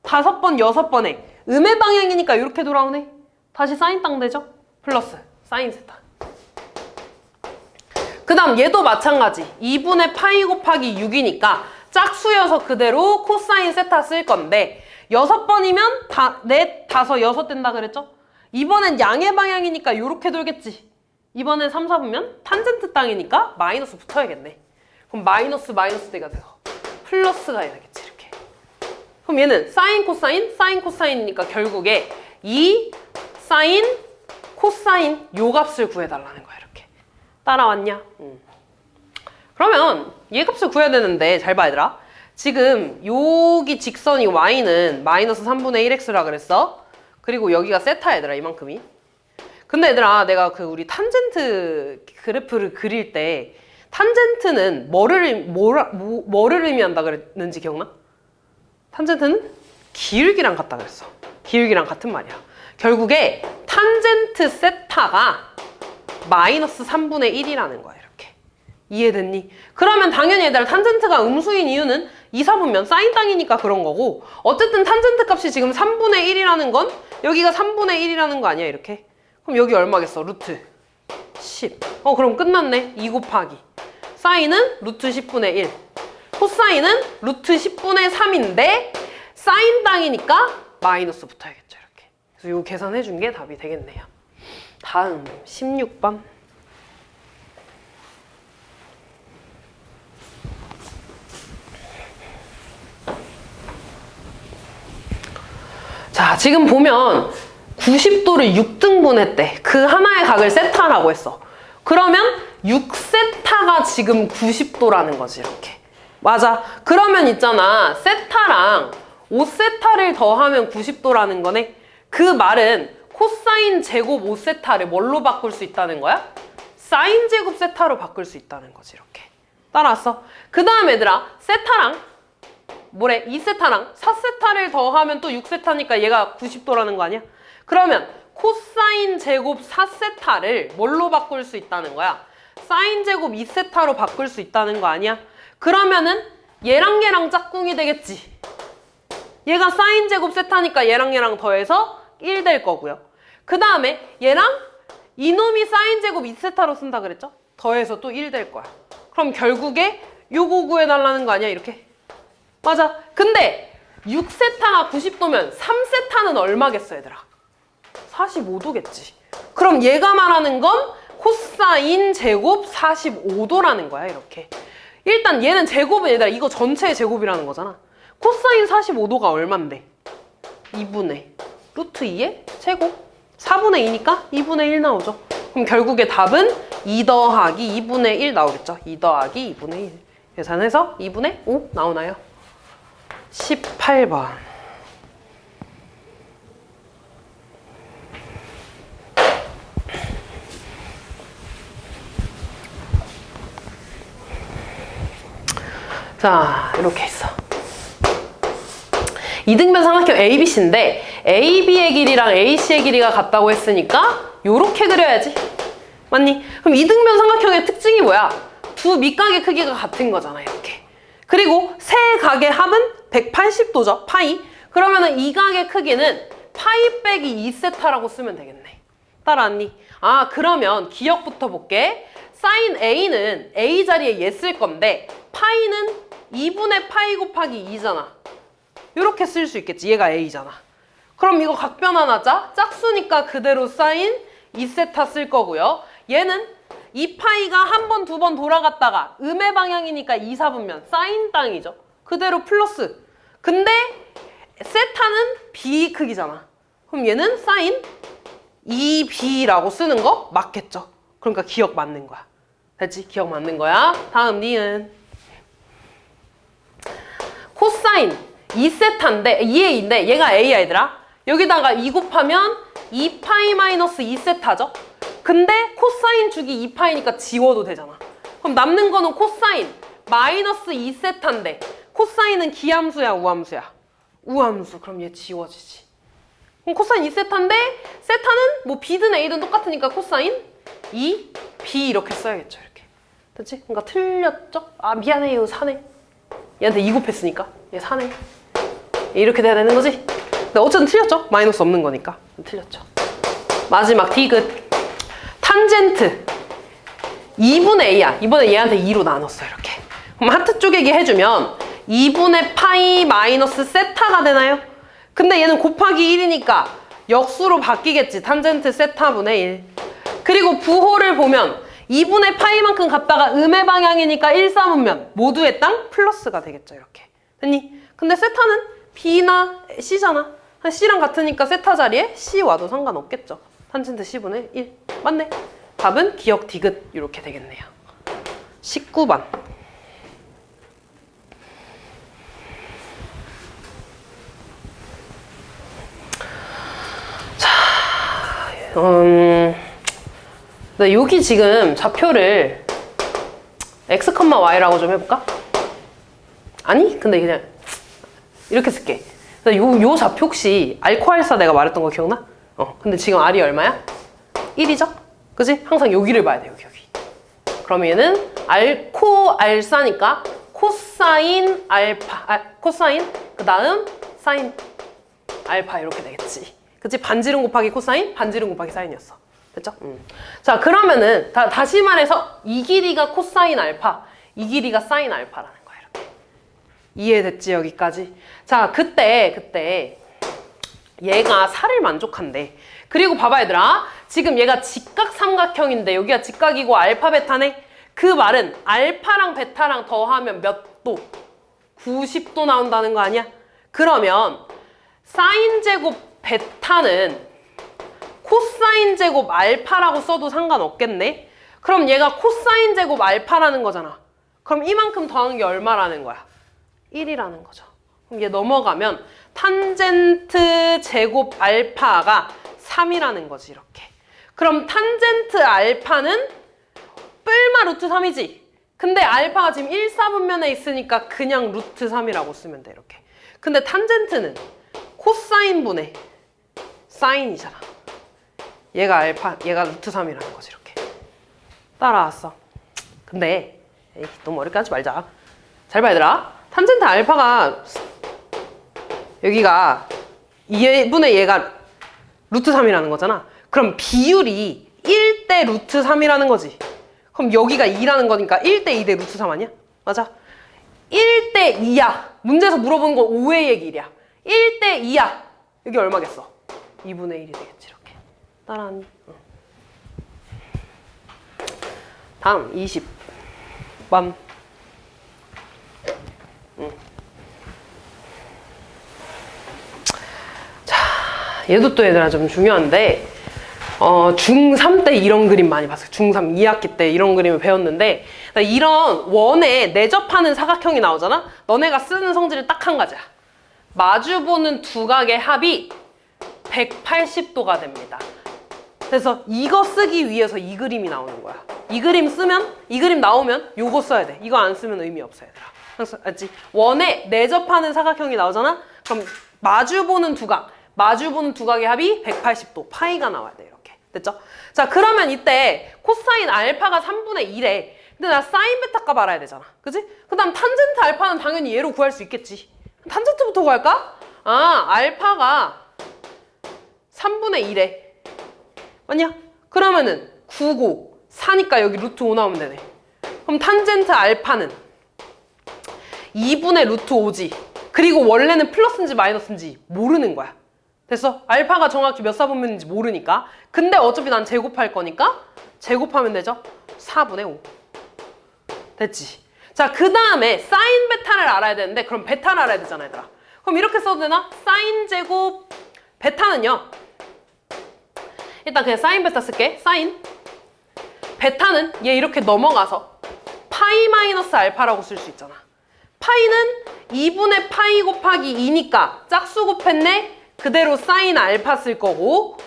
5번, 6번에 음의 방향이니까 이렇게 돌아오네. 다시 사인 땅 되죠? 플러스 사인 세타. 그 다음 얘도 마찬가지. 2분의 파이 곱하기 6이니까 짝수여서 그대로 코사인 세타 쓸 건데 6번이면 넷, 5, 6 된다 그랬죠? 이번엔 양의 방향이니까 이렇게 돌겠지. 이번엔 3, 4분면 탄젠트 땅이니까 마이너스 붙어야겠네. 그럼 마이너스 마이너스가 돼서 플러스가 되겠지. 이렇게. 그럼 얘는 사인 코사인이니까 결국에 2 사인 코사인 요 값을 구해달라는 거야. 이렇게. 따라왔냐? 그러면 얘 값을 구해야 되는데 잘 봐 얘들아. 지금 여기 직선이 y는 마이너스 3분의 1x라 그랬어. 그리고 여기가 세타 얘들아 이만큼이. 근데 얘들아 내가 그 우리 탄젠트 그래프를 그릴 때 탄젠트는 뭐를 의미한다 그랬는지 기억나? 탄젠트는 기울기랑 같다 그랬어. 기울기랑 같은 말이야. 결국에 탄젠트 세타가 마이너스 3분의 1이라는 거야. 이렇게. 이해됐니? 그러면 당연히 얘들아 탄젠트가 음수인 이유는 2, 4분면 사인 땅이니까 그런 거고 어쨌든 탄젠트 값이 지금 3분의 1이라는 건 여기가 3분의 1이라는 거 아니야? 이렇게. 그럼 여기 얼마겠어? 루트 10. 그럼 끝났네. 2 곱하기. 사인은 루트 10분의 1. 코사인은 루트 10분의 3인데 사인 땅이니까 마이너스 붙어야겠죠. 이렇게. 그래서 이거 계산해 준 게 답이 되겠네요. 다음 16번. 자, 지금 보면 90도를 6등분 했대. 그 하나의 각을 세타라고 했어. 그러면 6세타가 지금 90도라는 거지, 이렇게. 맞아. 그러면 있잖아. 세타랑 5세타를 더하면 90도라는 거네. 그 말은 코사인 제곱 5세타를 뭘로 바꿀 수 있다는 거야? 사인 제곱 세타로 바꿀 수 있다는 거지, 이렇게. 따라왔어? 그 다음 얘들아, 세타랑 2세타랑 4세타를 더하면 또 6세타니까 얘가 90도라는 거 아니야? 그러면 코사인 제곱 4세타를 뭘로 바꿀 수 있다는 거야? 사인 제곱 2세타로 바꿀 수 있다는 거 아니야? 그러면은 얘랑 얘랑 짝꿍이 되겠지. 얘가 사인 제곱 세타니까 얘랑 얘랑 더해서 1 될 거고요. 그 다음에 얘랑 이놈이 사인 제곱 2세타로 쓴다 그랬죠? 더해서 또 1 될 거야. 그럼 결국에 요거 구해달라는 거 아니야? 이렇게. 맞아. 근데 6세타가 90도면 3세타는 얼마겠어 얘들아? 45도겠지. 그럼 얘가 말하는 건 코사인 제곱 45도라는 거야. 이렇게. 일단 얘는 제곱은 얘들아 이거 전체의 제곱이라는 거잖아. 코사인 45도가 얼만데? 2분의 루트 2의 제곱. 4분의 2니까 2분의 1 나오죠. 그럼 결국에 답은 2 더하기 2분의 1 나오겠죠. 2 더하기 2분의 1. 계산해서 2분의 5 나오나요? 18번. 자, 이렇게 있어. 이등변 삼각형 ABC인데 AB의 길이랑 AC의 길이가 같다고 했으니까 요렇게 그려야지. 맞니? 그럼 이등변 삼각형의 특징이 뭐야? 두 밑각의 크기가 같은 거잖아, 이렇게. 그리고 세 각의 합은 180도죠, 파이. 그러면은 이 각의 크기는 파이 빼기 2세타라고 쓰면 되겠네. 따라왔니? 아, 그러면 기억부터 볼게. 사인 A는 A 자리에 얘 쓸 건데 파이는 2분의 파이 곱하기 2잖아. 이렇게 쓸 수 있겠지. 얘가 A잖아. 그럼 이거 각 변환하자. 짝수니까 그대로 사인 2세타 쓸 거고요. 얘는 2파이가 한 번, 두 번 돌아갔다가 음의 방향이니까 2, 4분면 사인 땅이죠. 그대로 플러스. 근데 세타는 B 크기잖아. 그럼 얘는 사인 2B라고 쓰는 거 맞겠죠. 그러니까 기억 맞는 거야. 됐지? 기억 맞는 거야. 다음 니은. 코사인 2세타인데 2A인데 얘가 A야 얘들아. 여기다가 2 곱하면 2파이 마이너스 2세타죠. 근데 코사인 주기 2파이니까 지워도 되잖아. 그럼 남는 거는 코사인 마이너스 2세타인데 코사인은 기함수야 우함수야? 우함수. 그럼 얘 지워지지. 그럼 코사인 2세타인데 세타는 뭐 B든 A든 똑같으니까 코사인 2B 이렇게 써야겠죠. 이렇게. 됐지? 그러니까 틀렸죠? 아 미안해요 사네. 얘한테 2 곱했으니까 얘 사네. 이렇게 돼야 되는 거지? 근데 어쨌든 틀렸죠? 마이너스 없는 거니까 틀렸죠. 마지막 디귿. 탄젠트 2분의 A야. 이번에 얘한테 2로 나눴어 이렇게. 그럼 하트 쪼개기 해주면 2분의 파이 마이너스 세타가 되나요? 근데 얘는 곱하기 1이니까 역수로 바뀌겠지. 탄젠트 세타분의 1. 그리고 부호를 보면 2분의 파이만큼 갔다가 음의 방향이니까 1, 4분면 모두의 땅 플러스가 되겠죠. 이렇게. 됐니? 근데 세타는 B나 C잖아. C랑 같으니까 세타 자리에 C 와도 상관없겠죠. 탄젠트 C분의 1. 맞네. 답은 기억 디귿 이렇게 되겠네요. 19번. 자, 네, 여기 지금 좌표를 x, y라고 좀 해볼까? 아니? 근데 그냥 이렇게 쓸게. 요 좌표 혹시 알코알사 내가 말했던 거 기억나? 근데 지금 R이 얼마야? 1이죠? 그지? 항상 여기를 봐야 돼, 여기. 그러면 얘는 알코알사니까 코사인 알파, 코사인, 그 다음 사인 알파 이렇게 되겠지. 그치? 반지름 곱하기 코사인, 반지름 곱하기 사인이었어. 됐죠? 자, 그러면은 다시 말해서 이 길이가 코사인 알파, 이 길이가 사인 알파라는 거야, 이렇게. 이해됐지, 여기까지? 자, 그때 얘가 4를 만족한대. 그리고 봐봐 얘들아. 지금 얘가 직각 삼각형인데 여기가 직각이고 알파 베타네. 그 말은 알파랑 베타랑 더하면 몇 도? 90도 나온다는 거 아니야? 그러면 사인 제곱 베타는 코사인 제곱 알파라고 써도 상관없겠네? 그럼 얘가 코사인 제곱 알파라는 거잖아. 그럼 이만큼 더하는 게 얼마라는 거야? 1이라는 거죠. 그럼 얘 넘어가면 탄젠트 제곱 알파가 3이라는 거지, 이렇게. 그럼 탄젠트 알파는 뿔마 루트 3이지. 근데 알파가 지금 1, 4분면에 있으니까 그냥 루트 3이라고 쓰면 돼, 이렇게. 근데 탄젠트는 코사인분의 사인이잖아. 얘가 알파, 얘가 루트 3이라는 거지, 이렇게. 따라왔어. 근데 에이, 너무 어렵게 하지 말자. 잘 봐, 얘들아. 탄젠트 알파가 여기가 2분의 얘가 루트 3이라는 거잖아. 그럼 비율이 1대 루트 3이라는 거지. 그럼 여기가 2라는 거니까 1대 2대 루트 3 아니야? 맞아? 1대 2야. 문제에서 물어보는 건 5의 얘기야. 1대 2야. 여기 얼마겠어? 2분의 1이 되겠지, 이렇게. 따라하니? 다음 20번. 얘도 또 얘들아 좀 중요한데 중3 때 이런 그림 많이 봤어요. 중3 2학기 때 이런 그림을 배웠는데 이런 원에 내접하는 사각형이 나오잖아? 너네가 쓰는 성질은 딱 한 가지야. 마주보는 두 각의 합이 180도가 됩니다. 그래서 이거 쓰기 위해서 이 그림이 나오는 거야. 이 그림 나오면 요거 써야 돼. 이거 안 쓰면 의미 없어 얘들아. 그래서 알지? 원에 내접하는 사각형이 나오잖아? 그럼 마주보는 두 각의 합이 180도 파이가 나와야 돼. 이렇게 됐죠? 자, 그러면 이때 코사인 알파가 3분의 1에 근데 나 사인 베타 값 알아야 되잖아. 그치? 그 다음 탄젠트 알파는 당연히 얘로 구할 수 있겠지. 탄젠트부터 구할까? 알파가 3분의 1에 맞냐? 그러면은 9고 4니까 여기 루트 5 나오면 되네. 그럼 탄젠트 알파는 2분의 루트 5지. 그리고 원래는 플러스인지 마이너스인지 모르는 거야. 됐어? 알파가 정확히 몇 사분면인지 모르니까. 근데 어차피 난 제곱할 거니까 제곱하면 되죠? 4분의 5. 됐지? 자, 그 다음에 사인 베타를 알아야 되는데 그럼 베타를 알아야 되잖아 얘들아. 그럼 이렇게 써도 되나? 사인 제곱 베타는요. 일단 그냥 사인 베타 쓸게. 사인 베타는 얘 이렇게 넘어가서 파이 마이너스 알파라고 쓸 수 있잖아. 파이는 2분의 파이 곱하기 2니까 짝수 곱했네. 그대로 사인 알파 쓸 거고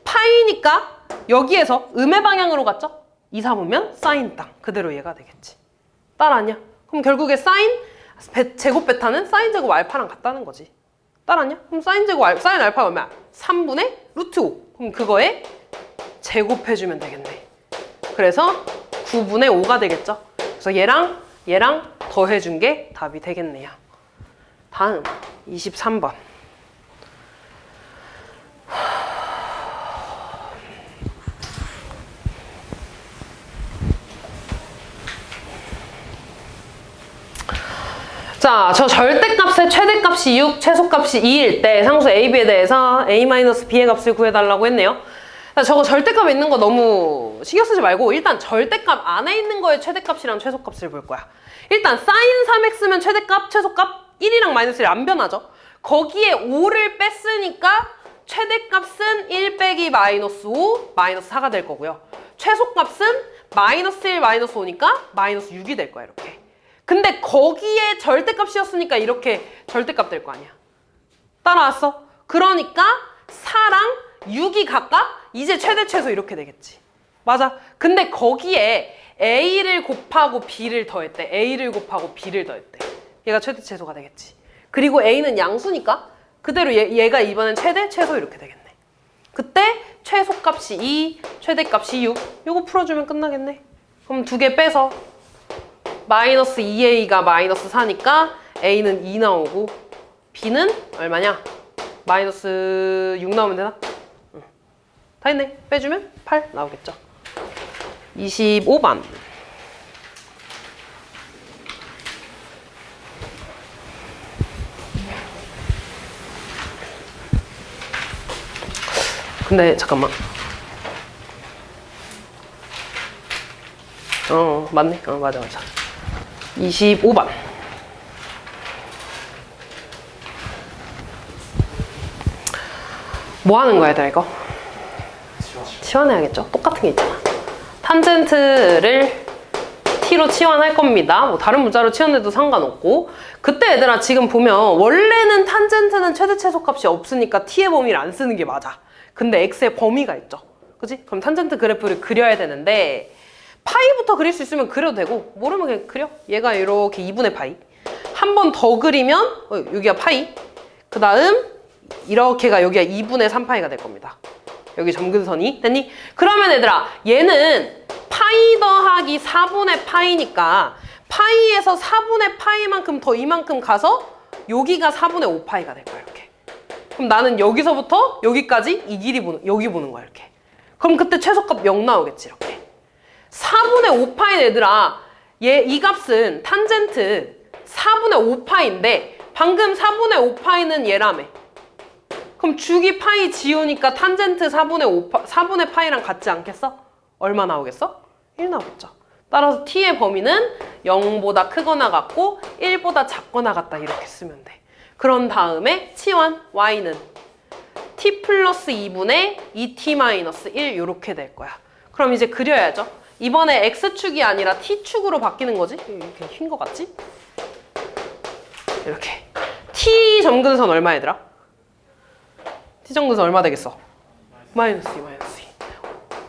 파이니까 여기에서 음의 방향으로 갔죠? 2, 3오면 사인 땅 그대로 얘가 되겠지. 따라하냐? 그럼 결국에 사인 제곱 베타는 사인 제곱 알파랑 같다는 거지. 따라하냐? 그럼 사인 알파가 얼마야? 3분의 루트 5. 그럼 그거에 제곱해주면 되겠네. 그래서 9분의 5가 되겠죠. 그래서 얘랑 더해준 게 답이 되겠네요. 다음 23번. 자, 저 절대값의 최대값이 6, 최소값이 2일 때 상수 A, B에 대해서 A-B의 값을 구해달라고 했네요. 자, 저거 절대값에 있는 거 너무 신경 쓰지 말고 일단 절대값 안에 있는 거의 최대값이랑 최소값을 볼 거야. 일단 사인 3x면 최대값, 최소값 1이랑 마이너스 1 안 변하죠. 거기에 5를 뺐으니까 최대값은 1 빼기 마이너스 5, 마이너스 4가 될 거고요. 최소값은 마이너스 1, 마이너스 5니까 마이너스 6이 될 거야, 이렇게. 근데 거기에 절대값이었으니까 이렇게 절대값 될 거 아니야. 따라왔어? 그러니까 4랑 6이 각각 이제 최대 최소 이렇게 되겠지. 맞아. 근데 거기에 A를 곱하고 B를 더했대. A를 곱하고 B를 더했대. 얘가 최대 최소가 되겠지. 그리고 A는 양수니까 그대로 얘가 이번엔 최대 최소 이렇게 되겠네. 그때 최소값이 2, 최대값이 6. 요거 풀어주면 끝나겠네. 그럼 두 개 빼서 마이너스 2A가 마이너스 4니까 A는 2 나오고 B는 얼마냐? 마이너스 6 나오면 되나? 응. 다 했네. 빼주면 8 나오겠죠. 25번. 근데 잠깐만. 맞네. 맞아. 25번. 뭐 하는 거야, 얘들아, 이거? 치환해야겠죠? 똑같은 게 있잖아. 탄젠트를 t로 치환할 겁니다. 뭐 다른 문자로 치환해도 상관없고. 그때 얘들아 지금 보면 원래는 탄젠트는 최대 최소값이 없으니까 t의 범위를 안 쓰는 게 맞아. 근데 x의 범위가 있죠. 그치? 그럼 탄젠트 그래프를 그려야 되는데 파이부터 그릴 수 있으면 그려도 되고 모르면 그냥 그려. 얘가 이렇게 2분의 파이. 한 번 더 그리면 여기가 파이. 그 다음 이렇게가 여기가 2분의 3파이가 될 겁니다. 여기 점근선이 됐니? 그러면 얘들아 얘는 파이 더하기 4분의 파이니까 파이에서 4분의 파이만큼 더 이만큼 가서 여기가 4분의 5파이가 될 거야. 이렇게. 그럼 나는 여기서부터 여기까지 이 길이 여기 보는 거야. 이렇게. 그럼 그때 최소값 0 나오겠지. 이렇게. 4분의 5파이 얘들아 이 값은 탄젠트 4분의 5파인데 방금 4분의 5파이는 얘라며. 그럼 주기 파이 지우니까 탄젠트 4분의 파이랑 같지 않겠어? 얼마 나오겠어? 1 나오겠죠. 따라서 t의 범위는 0보다 크거나 같고 1보다 작거나 같다 이렇게 쓰면 돼. 그런 다음에 치환 y는 t 플러스 2분의 2t 마이너스 1 이렇게 될 거야. 그럼 이제 그려야죠. 이번에 x축이 아니라 t축으로 바뀌는 거지? 이렇게 흰 거 같지? 이렇게. t 점근선 얼마 얘들아? t 점근선 얼마 되겠어? 마이너스 2, 마이너스 2.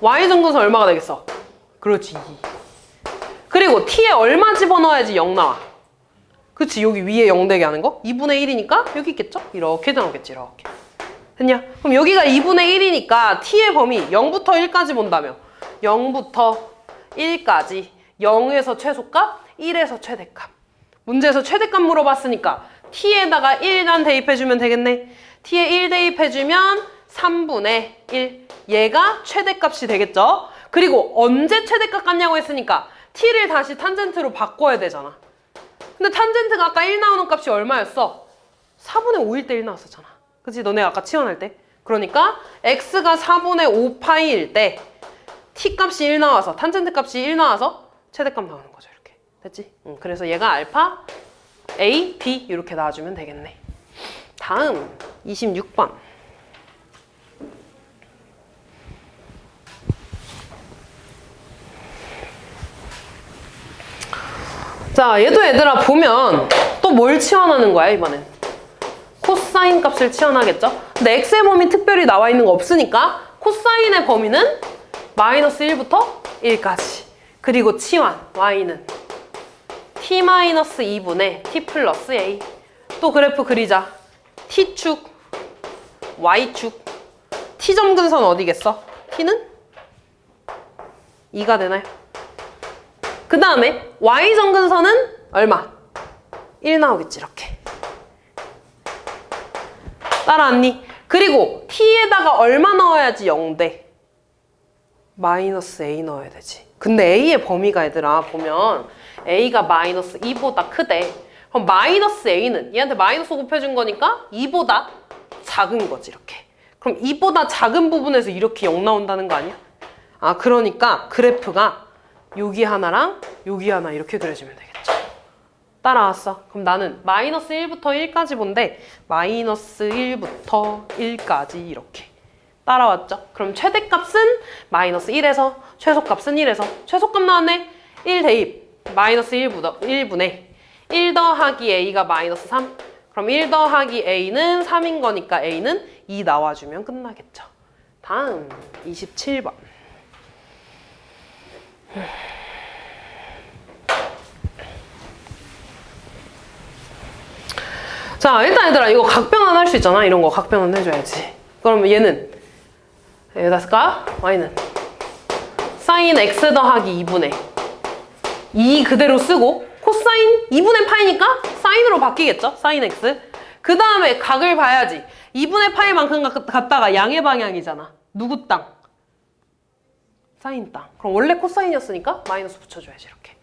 y 점근선 얼마가 되겠어? 그렇지, 2. 그리고 t에 얼마 집어넣어야지 0 나와? 그치, 여기 위에 0 되게 하는 거? 2분의 1이니까 여기 있겠죠? 이렇게 나오겠지, 이렇게. 됐냐? 그럼 여기가 2분의 1이니까 t의 범위 0부터 1까지 본다며. 0부터 1까지 0에서 최소값, 1에서 최대값. 문제에서 최대값 물어봤으니까 t에다가 1만 대입해주면 되겠네. t에 1 대입해주면 3분의 1. 얘가 최대값이 되겠죠? 그리고 언제 최대값 같냐고 했으니까 t를 다시 탄젠트로 바꿔야 되잖아. 근데 탄젠트가 아까 1 나오는 값이 얼마였어? 4분의 5일 때 1 나왔었잖아. 그치? 너네 아까 치환할 때. 그러니까 x가 4분의 5파이일 때 t 값이 1 나와서 탄젠트 값이 1 나와서 최대값 나오는 거죠. 이렇게. 됐지? 그래서 얘가 알파 a, b 이렇게 나와주면 되겠네. 다음 26번. 자, 얘도 얘들아 보면 또 뭘 치환하는 거야 이번엔? 코사인 값을 치환하겠죠? 근데 x의 범위 특별히 나와 있는 거 없으니까 코사인의 범위는 마이너스 1부터 1까지. 그리고 치환 y는 t-2분의 t 플러스 a. 또 그래프 그리자. t축, y축. t점근선 어디겠어? t는 2가 되나요? 그 다음에 y점근선은 얼마? 1 나오겠지, 이렇게. 따라왔니? 그리고 t에다가 얼마 넣어야지 0 돼? 마이너스 a 넣어야 되지. 근데 a의 범위가 얘들아 보면 a가 마이너스 2보다 크대. 그럼 마이너스 a는 얘한테 마이너스 곱해준 거니까 2보다 작은 거지, 이렇게. 그럼 2보다 작은 부분에서 이렇게 0 나온다는 거 아니야? 아, 그러니까 그래프가 여기 하나랑 여기 하나 이렇게 그려주면 되겠죠. 따라왔어. 그럼 나는 마이너스 1부터 1까지 본데 마이너스 1부터 1까지 이렇게 따라왔죠. 그럼 최대값은 마이너스 1에서 최소값은 1에서 최소값 나왔네. 1 대입 마이너스 1분의 1 더하기 a가 마이너스 3. 그럼 1 더하기 a는 3인 거니까 a는 2 나와주면 끝나겠죠. 다음 27번. 자, 일단 얘들아 이거 각변환 할 수 있잖아. 이런 거 각변환 해줘야지. 그러면 얘는 여기다 쓸까? y는 사인 x 더하기 2분의 2 그대로 쓰고 코사인 2분의 파이니까 사인으로 바뀌겠죠? 사인 x. 그 다음에 각을 봐야지. 2분의 파이만큼 갖다가 양의 방향이잖아. 누구 땅? 사인 땅. 그럼 원래 코사인이었으니까 마이너스 붙여줘야지, 이렇게.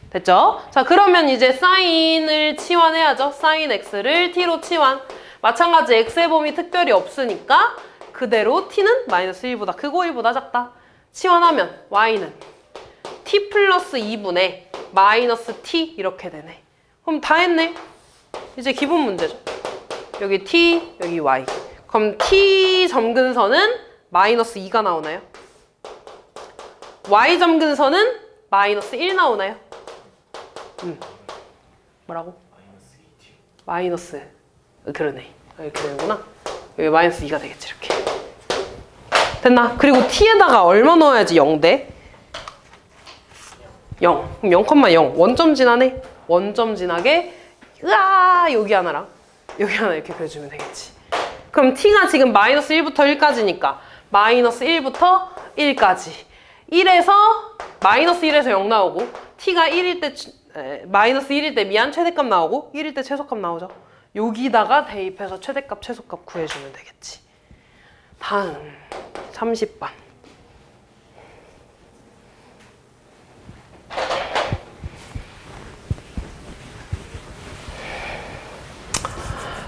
됐죠? 자, 그러면 이제 사인을 치환해야죠. 사인 x를 t로 치환. 마찬가지 x의 범위 특별히 없으니까 그대로 t는 마이너스 1보다 크고 1보다 작다. 치환하면 y는 t 플러스 2분의 마이너스 t 이렇게 되네. 그럼 다 했네. 이제 기본 문제죠. 여기 t, 여기 y. 그럼 t 점근선은 마이너스 2가 나오나요? y 점근선은 마이너스 1 나오나요? 뭐라고? 마이너스. 그러네. 이렇게 되는구나. 여기 마이너스 2가 되겠지, 이렇게. 됐나? 그리고 t에다가 얼마 넣어야지 0 돼? 0. 그럼 0,0. 원점 지나네? 원점 지나게 으아! 여기 하나랑 여기 하나 이렇게 그려주면 되겠지. 그럼 t가 지금 마이너스 1부터 1까지니까 마이너스 1부터 1까지 1에서 마이너스 1에서 0 나오고 t가 1일 때 마이너스 1일 때 미안 최대값 나오고 1일 때 최소값 나오죠. 여기다가 대입해서 최대값 최소값 구해주면 되겠지. 다음 30번.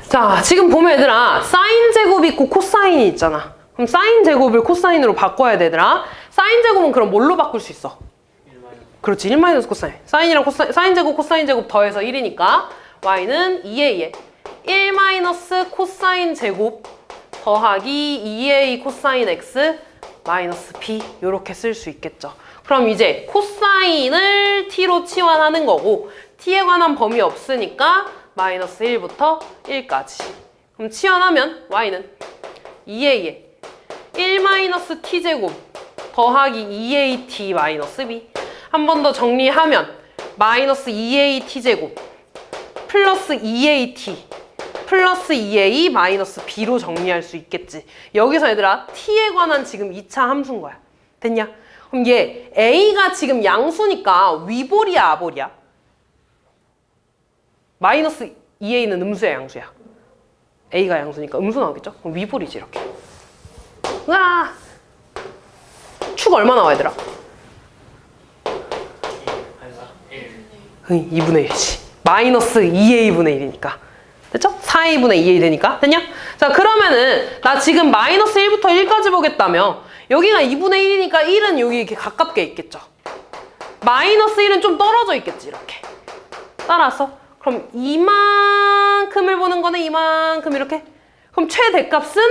자, 지금 보면 얘들아 사인 제곱이 있고 코사인이 있잖아. 그럼 사인 제곱을 코사인으로 바꿔야 되더라. 사인 제곱은 그럼 뭘로 바꿀 수 있어? 그렇지, 1 마이너스 코사인. 사인이랑 코사인, 사인 제곱 코사인 제곱 더해서 1이니까 y는 2에 2에 1 마이너스 코사인 제곱 더하기 2a 코사인 x 마이너스 b 이렇게 쓸 수 있겠죠. 그럼 이제 코사인을 t로 치환하는 거고 t에 관한 범위 없으니까 마이너스 1부터 1까지. 그럼 치환하면 y는 2a에 1-t제곱 더하기 2at 마이너스 b. 한 번 더 정리하면 마이너스 2at제곱 플러스 2at 플러스 2a 마이너스 b로 정리할 수 있겠지. 여기서 얘들아 t에 관한 지금 2차 함수인 거야. 됐냐? 그럼 얘 a가 지금 양수니까 위볼이야 아볼이야? 마이너스 2a는 음수야 양수야? a가 양수니까 음수 나오겠죠? 그럼 위볼이지 이렇게. 으아! 축 얼마 나와 얘들아? 2분의 1이지. 마이너스 2a분의 1이니까. 됐죠? 4a분의 2a 되니까. 됐냐? 자, 그러면은 나 지금 마이너스 1부터 1까지 보겠다며. 여기가 2분의 1이니까 1은 여기 이렇게 가깝게 있겠죠. 마이너스 1은 좀 떨어져 있겠지. 이렇게. 따라서 그럼 이만큼을 보는 거네. 이만큼 이렇게. 그럼 최대값은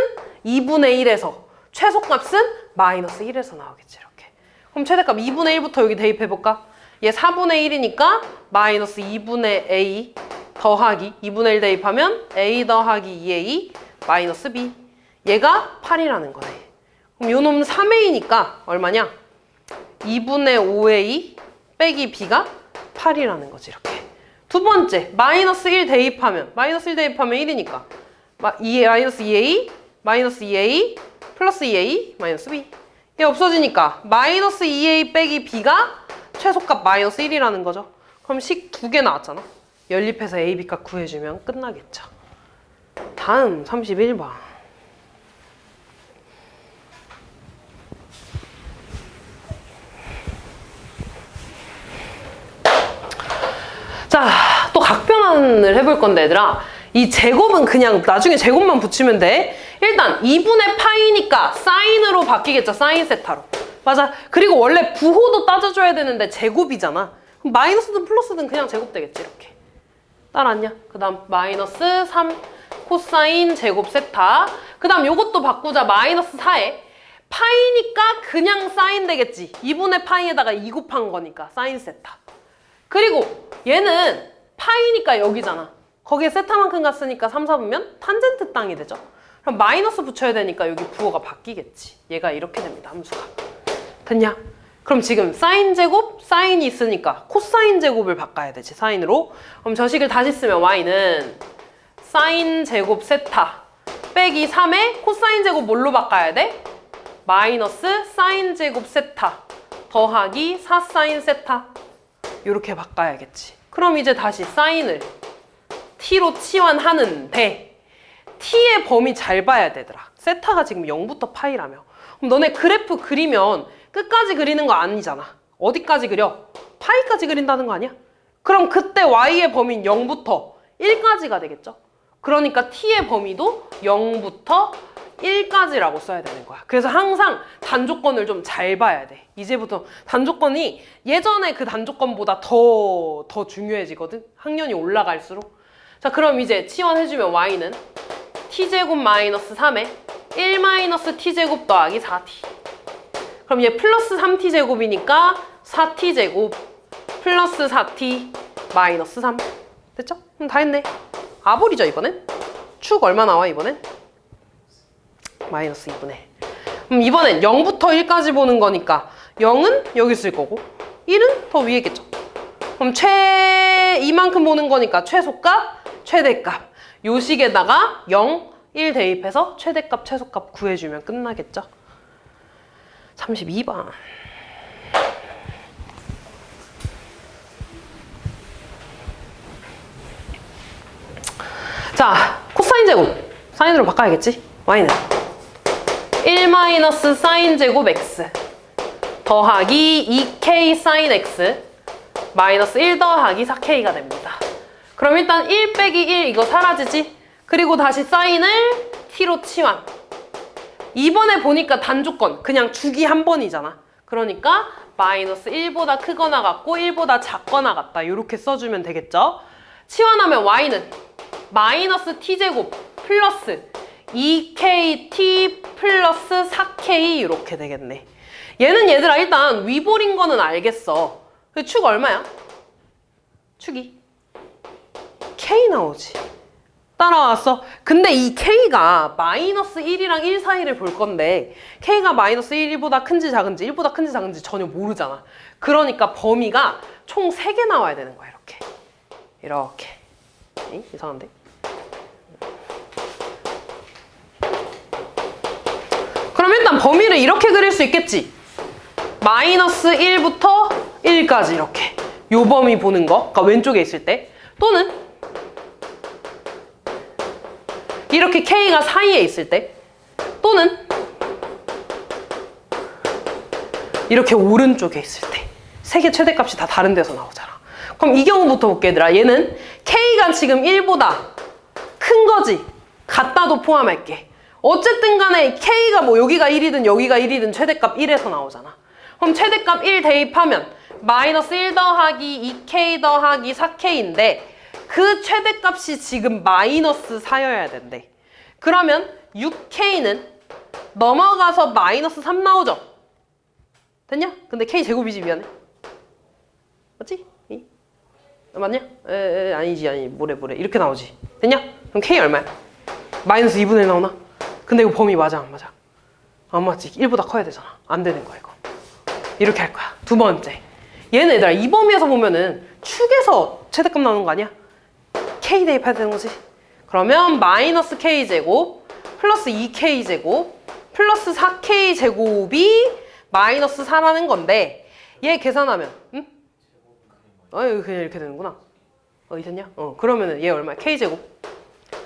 2분의 1에서 최소값은 마이너스 1에서 나오겠지. 이렇게. 그럼 최대값 2분의 1부터 여기 대입해볼까? 얘 4분의 1이니까 마이너스 2분의 a 더하기 2분의 1 대입하면 a 더하기 2a 마이너스 b. 얘가 8이라는 거네. 그럼 요 놈 3a니까 얼마냐? 2분의 5a 빼기 b가 8이라는 거지 이렇게. 두 번째 마이너스 1 대입하면 1이니까 마이너스 2a 마이너스 2a 플러스 2a 마이너스 b. 얘 없어지니까 마이너스 2a 빼기 b가 최소값 마이너스 1이라는 거죠. 그럼 식 2개 나왔잖아. 연립해서 a, b값 구해주면 끝나겠죠. 다음 31번. 자, 또 각변환을 해볼 건데 얘들아. 이 제곱은 그냥 나중에 제곱만 붙이면 돼. 일단 2분의 파이니까 사인으로 바뀌겠죠. 사인 세타로. 맞아. 그리고 원래 부호도 따져줘야 되는데 제곱이잖아. 그럼 마이너스든 플러스든 그냥 제곱 되겠지. 이렇게. 따라왔냐? 그 다음 마이너스 3 코사인 제곱 세타. 그 다음 요것도 바꾸자. 마이너스 4에 파이니까 그냥 사인 되겠지. 2분의 파이에다가 2 곱한 거니까 사인 세타. 그리고 얘는 파이니까 여기잖아. 거기에 세타만큼 갔으니까 3, 4분면 탄젠트 땅이 되죠. 그럼 마이너스 붙여야 되니까 여기 부호가 바뀌겠지. 얘가 이렇게 됩니다. 함수가. 됐냐? 그럼 지금 사인 제곱, 사인이 있으니까 코사인 제곱을 바꿔야 되지. 사인으로. 그럼 저 식을 다시 쓰면 y는 사인 제곱 세타 빼기 3에 코사인 제곱 뭘로 바꿔야 돼? 마이너스 사인 제곱 세타 더하기 4 사인 세타. 이렇게 바꿔야겠지. 그럼 이제 다시 사인을 t로 치환하는데 t의 범위 잘 봐야 되더라. 세타가 지금 0부터 파이라며. 그럼 너네 그래프 그리면 끝까지 그리는 거 아니잖아. 어디까지 그려? 파이까지 그린다는 거 아니야? 그럼 그때 y의 범위는 0부터 1까지가 되겠죠? 그러니까 t의 범위도 0부터 1까지라고 써야 되는 거야. 그래서 항상 단조건을 좀 잘 봐야 돼. 이제부터 단조건이 예전에 그 단조건보다 더 중요해지거든. 학년이 올라갈수록. 자, 그럼 이제 치환해주면 y는 t제곱 마이너스 3에 1-t제곱 더하기 4t. 그럼 얘 플러스 3t제곱이니까 4t제곱 플러스 4t 마이너스 3. 됐죠? 그럼 다 했네. 아볼이죠 이번엔? 축 얼마 나와 이번엔? 마이너스 2분의 1. 그럼 이번엔 0부터 1까지 보는 거니까 0은 여기 쓸 거고 1은 더 위에 있겠죠. 그럼 이만큼 보는 거니까 최소값, 최대값. 요 식에다가 0, 1 대입해서 최대값, 최소값 구해주면 끝나겠죠. 32번. 자, 코사인 제곱. 사인으로 바꿔야겠지. y는 1 사인 제곱 x 더하기 2k 사인 x 마이너스 1 더하기 4k가 됩니다. 그럼 일단 1 빼기 1 이거 사라지지? 그리고 다시 사인을 t로 치환. 이번에 보니까 단조건 그냥 주기 한 번이잖아. 그러니까 마이너스 1보다 크거나 같고 1보다 작거나 같다. 이렇게 써주면 되겠죠. 치환하면 y는 마이너스 t제곱 플러스 2kt 플러스 4k 이렇게 되겠네. 얘는 얘들아 일단 위볼인 거는 알겠어. 축 얼마야? 축이 k 나오지. 따라왔어. 근데 이 k가 마이너스 1이랑 1 사이를 볼 건데 k가 마이너스 1보다 큰지 작은지 1보다 큰지 작은지 전혀 모르잖아. 그러니까 범위가 총 3개 나와야 되는 거야. 이렇게. 에이? 이상한데? 그럼 일단 범위를 이렇게 그릴 수 있겠지? 마이너스 1부터 1까지 이렇게. 요 범위 보는 거. 그러니까 왼쪽에 있을 때. 또는 이렇게 k가 사이에 있을 때. 또는 이렇게 오른쪽에 있을 때. 3개 최대값이 다 다른 데서 나오잖아. 그럼 이 경우부터 볼게 얘들아. 얘는 k가 지금 1보다 큰 거지. 같다도 포함할게. 어쨌든 간에 k가 뭐 여기가 1이든 여기가 1이든 최대값 1에서 나오잖아. 그럼 최대값 1 대입하면 마이너스 1 더하기 2k 더하기 4k인데 그 최대값이 지금 마이너스 4여야 된대. 그러면 6k는 넘어가서 마이너스 3 나오죠? 됐냐? 근데 k 제곱이지 미안해. 맞지? 맞냐? 아니지 뭐래 이렇게 나오지. 됐냐? 그럼 k 얼마야? 마이너스 2분의 1 나오나? 근데 이거 범위 맞아 안 맞아? 안 맞지. 1보다 커야 되잖아. 안 되는 거야 이거. 이렇게 할 거야. 두 번째, 얘는 얘들아 이 범위에서 보면은 축에서 최대값 나오는 거 아니야? k 대입해야 되는 거지. 그러면 마이너스 k 제곱 플러스 2k 제곱 플러스 4k 제곱이 마이너스 4라는 건데 얘 계산하면 응? 그냥 이렇게 되는구나. 있었냐? 그러면은 얘 얼마야? k제곱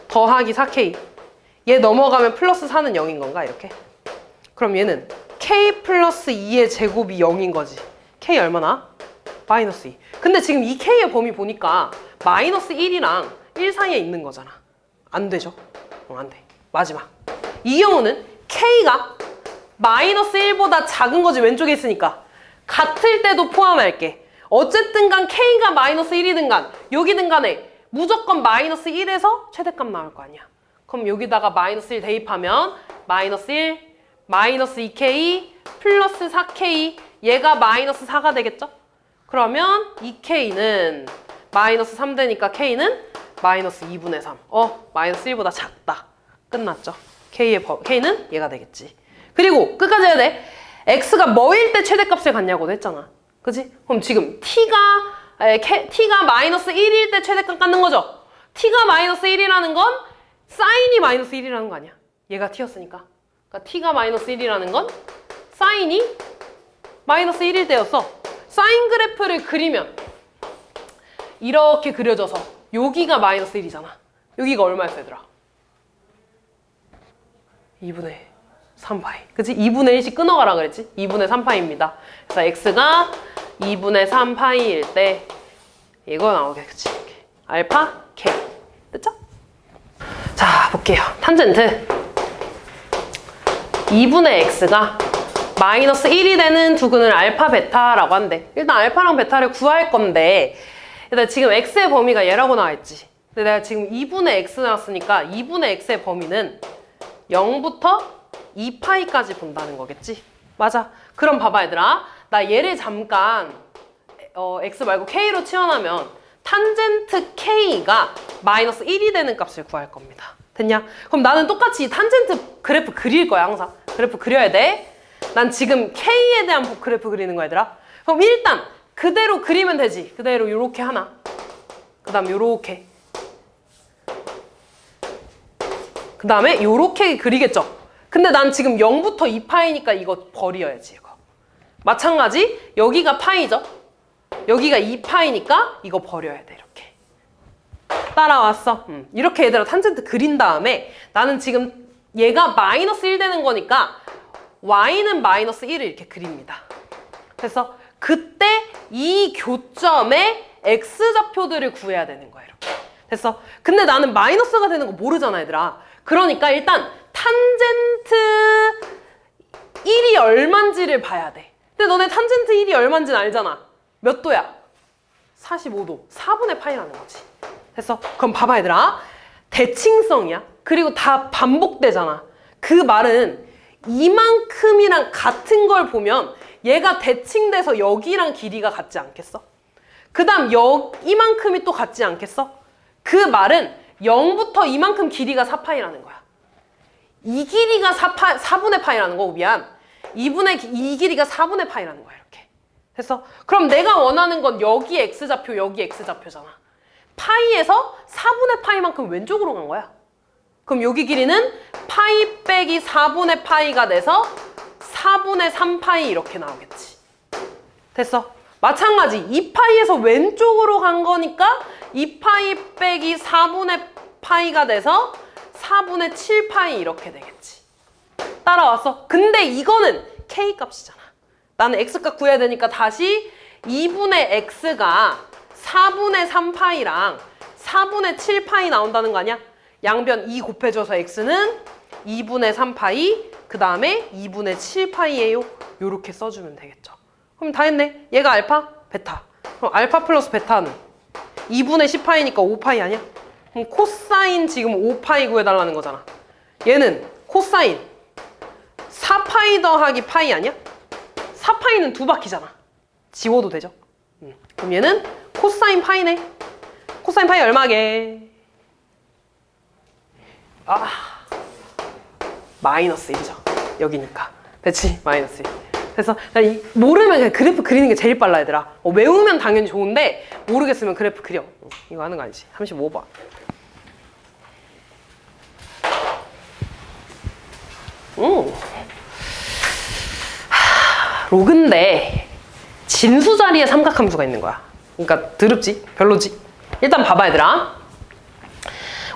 더하기 4k. 얘 넘어가면 플러스 4는 0인 건가? 이렇게. 그럼 얘는 k 플러스 2의 제곱이 0인 거지. k 얼마나? 마이너스 2. 근데 지금 이 k의 범위 보니까 마이너스 1이랑 1 사이에 있는 거잖아. 안 되죠? 안 돼. 마지막. 이 경우는 k가 마이너스 1보다 작은 거지. 왼쪽에 있으니까. 같을 때도 포함할게. 어쨌든 간 k가 마이너스 1이든 간 여기든 간에 무조건 마이너스 1에서 최대값 나올 거 아니야. 그럼 여기다가 마이너스 1 대입하면 마이너스 1, 마이너스 2k 플러스 4k 얘가 마이너스 4가 되겠죠? 그러면 2k는 마이너스 3 되니까 k는 마이너스 2분의 3. 마이너스 1보다 작다. 끝났죠? k는 얘가 되겠지. 그리고 끝까지 해야 돼. x가 뭐일 때 최대값을 갖냐고도 했잖아. 그치? 그럼 지금 t가 마이너스 1일 때 최대값 갖는 거죠? t가 마이너스 1이라는 건 사인이 마이너스 1이라는 거 아니야? 얘가 t였으니까. 그러니까 t가 마이너스 1이라는 건 사인이 마이너스 1일 때였어. 사인 그래프를 그리면 이렇게 그려져서 여기가 마이너스 1이잖아. 여기가 얼마였어 얘들아? 2분의 3파이. 그치? 2분의 1씩 끊어가라 그랬지? 2분의 3파이입니다. 그래서 x가 2분의 3파이일 때 이거 나오겠지. 알파 k. 됐죠? 자, 볼게요. 탄젠트 2분의 x가 마이너스 1이 되는 두근을 알파 베타라고 한대. 일단 알파랑 베타를 구할 건데 일단 지금 x의 범위가 얘라고 나와있지. 근데 내가 지금 2분의 x 나왔으니까 2분의 x의 범위는 0부터 2파이까지 본다는 거겠지? 맞아. 그럼 봐봐 얘들아. 나 얘를 잠깐 x 말고 k로 치환하면 탄젠트 k가 마이너스 1이 되는 값을 구할 겁니다. 됐냐? 그럼 나는 똑같이 탄젠트 그래프 그릴 거야 항상. 그래프 그려야 돼. 난 지금 k에 대한 그래프 그리는 거야 얘들아. 그럼 일단 그대로 그리면 되지. 그대로 요렇게 하나. 그 다음에 요렇게. 그 다음에 요렇게 그리겠죠. 근데 난 지금 0부터 2파이니까 이거 버려야지 이거. 마찬가지 여기가 파이죠. 여기가 2파이니까 이거 버려야 돼 이렇게. 따라왔어. 이렇게 얘들아 탄젠트 그린 다음에 나는 지금 얘가 마이너스 1 되는 거니까 y는 마이너스 1을 이렇게 그립니다. 그래서 그때 이 교점의 x좌표들을 구해야 되는 거야 이렇게. 됐어? 근데 나는 마이너스가 되는 거 모르잖아 얘들아. 그러니까 일단 탄젠트 1이 얼만지를 봐야 돼. 근데 너네 탄젠트 1이 얼만지는 알잖아. 몇 도야? 45도. 4분의 파이라는 거지. 됐어? 그럼 봐봐 얘들아. 대칭성이야. 그리고 다 반복되잖아. 그 말은 이만큼이랑 같은 걸 보면 얘가 대칭돼서 여기랑 길이가 같지 않겠어? 그 다음 이만큼이 또 같지 않겠어? 그 말은 0부터 이만큼 길이가 4파이라는 거야. 이 길이가 4분의 파이라는 거고, 미안. 이 길이가 4분의 파이라는 거야, 이렇게. 됐어? 그럼 내가 원하는 건 여기 x좌표, 여기 x좌표잖아. 파이에서 4분의 파이만큼 왼쪽으로 간 거야. 그럼 여기 길이는 파이 빼기 4분의 파이가 돼서 4분의 3파이 이렇게 나오겠지. 됐어? 마찬가지 2파이에서 왼쪽으로 간 거니까 2파이 빼기 4분의 파이가 돼서 4분의 7파이 이렇게 되겠지. 따라왔어? 근데 이거는 K값이잖아. 나는 X값 구해야 되니까 다시 2분의 X가 4분의 3파이랑 4분의 7파이 나온다는 거 아니야? 양변 2 곱해줘서 X는 2분의 3파이 그 다음에 2분의 7파이예요. 요렇게 써주면 되겠죠. 그럼 다 했네. 얘가 알파, 베타. 그럼 알파 플러스 베타는 2분의 10파이니까 5파이 아니야? 그럼 코사인 지금 5파이 구해달라는 거잖아. 얘는 코사인 4파이 더하기 파이 아니야? 4파이는 두 바퀴잖아. 지워도 되죠? 그럼 얘는 코사인 파이네. 코사인 파이 얼마게? 마이너스 1이죠. 여기니까. 됐지? 마이너스 1. 그래서 모르면 그냥 그래프 그리는 게 제일 빨라, 얘들아. 외우면 당연히 좋은데 모르겠으면 그래프 그려. 이거 하는 거 아니지? 35번. 로그인데 진수 자리에 삼각함수가 있는 거야. 그러니까 드럽지? 별로지? 일단 봐봐, 얘들아.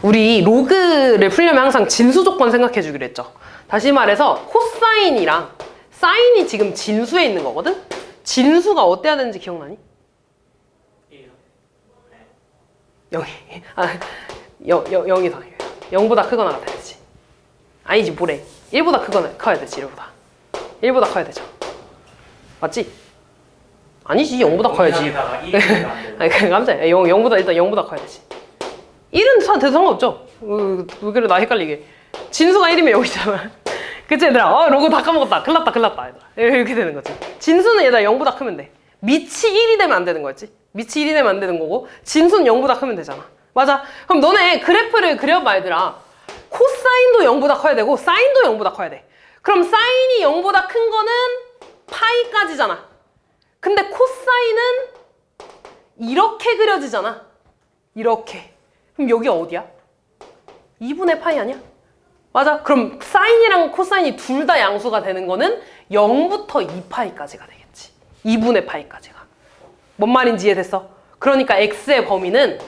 우리 로그를 풀려면 항상 진수 조건 생각해 주기로 했죠. 다시 말해서 코사인이랑 사인이 지금 진수에 있는 거거든? 진수가 어때야 되는지 기억나니? 0이. 0이 더. 0보다 크거나 같아야지. 아니지, 뭐래. 1보다 크거나 커야 되지, 1보다 커야 되죠. 맞지? 아니지, 0보다 커야지. 아니, 깜짝이야. 0보다, 일단 0보다 커야 되지. 1은 돼도 상관없죠? 왜 그래, 나 헷갈리게. 진수가 1이면 여기잖아. 그치, 얘들아? 로고 다 까먹었다. 큰일 났다, 얘들아. 이렇게 되는 거지. 진수는 얘들아 0보다 크면 돼. 밑이 1이 되면 안 되는 거였지? 밑이 1이 되면 안 되는 거고, 진수는 0보다 크면 되잖아. 맞아. 그럼 너네 그래프를 그려봐, 얘들아. 코사인도 0보다 커야 되고, 사인도 0보다 커야 돼. 그럼 사인이 0보다 큰 거는 파이까지잖아. 근데 코사인은 이렇게 그려지잖아. 이렇게. 그럼 여기 어디야? 2분의 파이 아니야? 맞아. 그럼 사인이랑 코사인이 둘 다 양수가 되는 거는 0부터 2파이까지가 되겠지. 2분의 파이까지가. 뭔 말인지 이해됐어? 그러니까 x의 범위는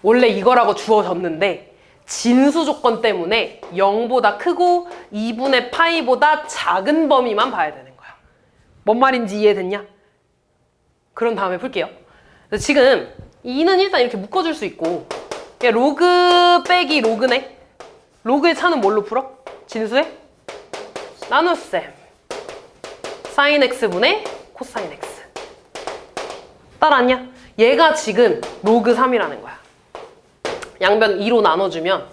원래 이거라고 주어졌는데 진수 조건 때문에 0보다 크고 2분의 파이보다 작은 범위만 봐야 되는 거야. 뭔 말인지 이해됐냐? 그런 다음에 풀게요. 지금 2는 일단 이렇게 묶어줄 수 있고, 로그 빼기 로그네. 로그의 차는 뭘로 풀어? 진수에? 나눗셈 사인 x분의 코사인 x. 따라왔냐? 얘가 지금 로그 3이라는 거야. 양변 2로 나눠주면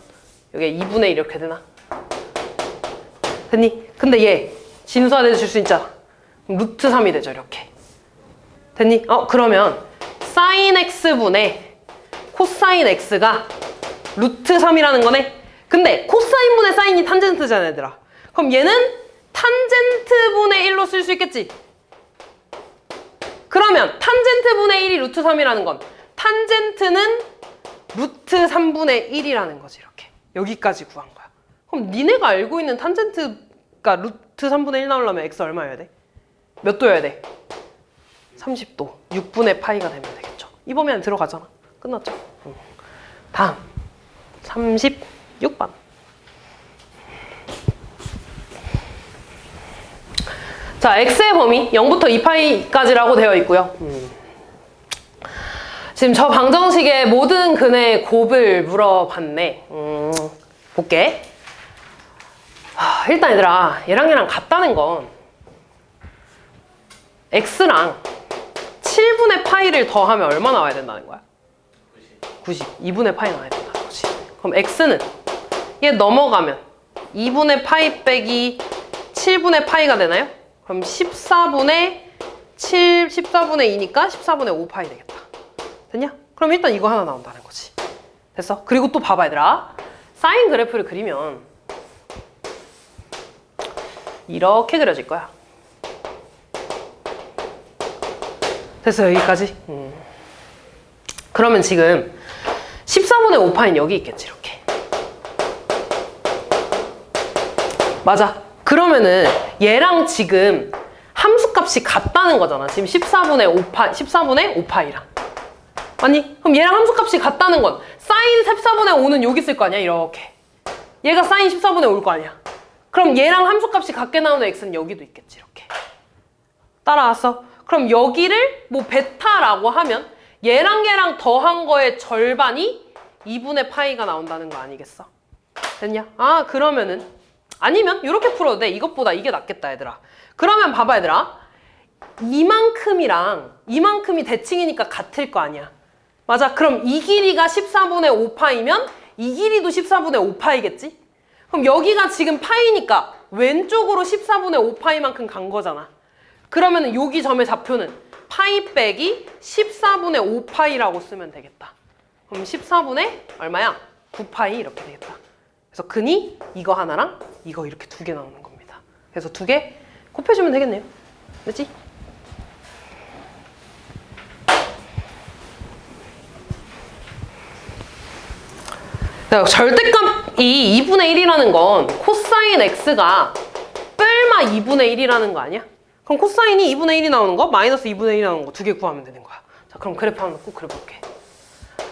여기 2분의 1 이렇게 되나? 됐니? 근데 얘 진수화돼서 줄 수 있잖아. 루트 3이 되죠, 이렇게. 됐니? 그러면 사인 x분의 코사인 x가 루트 3이라는 거네? 근데 코사인분의 사인이 탄젠트잖아, 얘들아. 그럼 얘는 탄젠트분의 1로 쓸 수 있겠지? 그러면 탄젠트분의 1이 루트 3이라는 건 탄젠트는 루트 3분의 1이라는 거지, 이렇게. 여기까지 구한 거야. 그럼 니네가 알고 있는 탄젠트가 루트 3분의 1 나오려면 x 얼마여야 돼? 몇 도여야 돼? 30도. 6분의 파이가 되면 되겠죠. 이 범위 안에 들어가잖아. 끝났죠? 다음 36번. 자, x의 범위 0부터 2파이까지라고 되어 있고요. 지금 저 방정식의 모든 근의 곱을 물어봤네. 볼게. 일단 얘들아, 얘랑 같다는 건 x랑 7분의 파이를 더하면 얼마 나와야 된다는 거야? 90. 2분의 파이 나와야 된다는 거지. 그럼 x는 얘 넘어가면 2분의 파이 빼기 7분의 파이가 되나요? 그럼 14분의 7, 14분의 2니까 14분의 5파이 되겠다. 됐냐? 그럼 일단 이거 하나 나온다는 거지. 됐어? 그리고 또 봐봐 얘들아. 사인 그래프를 그리면 이렇게 그려질 거야. 됐어 여기까지? 그러면 지금 14분의 5파이는 여기 있겠지 이렇게. 맞아. 그러면은 얘랑 지금 함수값이 같다는 거잖아. 지금 14분의 5파이랑. 아니 그럼 얘랑 함수값이 같다는 건 사인 14분의 5는 여기 있을 거 아니야 이렇게. 얘가 사인 14분의 5일 거 아니야. 그럼 얘랑 함수값이 같게 나오는 x는 여기도 있겠지 이렇게. 따라왔어? 그럼 여기를 뭐 베타라고 하면 얘랑 더한 거의 절반이 2분의 파이가 나온다는 거 아니겠어? 됐냐? 아 그러면은 아니면 이렇게 풀어도 돼. 이것보다 이게 낫겠다 얘들아. 그러면 봐봐 얘들아. 이만큼이 대칭이니까 같을 거 아니야. 맞아. 그럼 이 길이가 14분의 5파이면 이 길이도 14분의 5파이겠지? 그럼 여기가 지금 파이니까 왼쪽으로 14분의 5파이만큼 간 거잖아. 그러면 여기 점의 좌표는 파이 빼기 14분의 5파이라고 쓰면 되겠다. 그럼 14분의 얼마야? 9파이 이렇게 되겠다. 그래서 근이 이거 하나랑 이거 이렇게 두 개 나오는 겁니다. 그래서 두 개 곱해주면 되겠네요. 됐지? 절대값이 2분의 1이라는 건 코사인 x가 뺄마 2분의 1이라는 거 아니야? 그럼 코사인이 2분의 1이 나오는 거, 마이너스 2분의 1이 나오는 거 두 개 구하면 되는 거야. 자, 그럼 그래프 한번 꼭 그려볼게.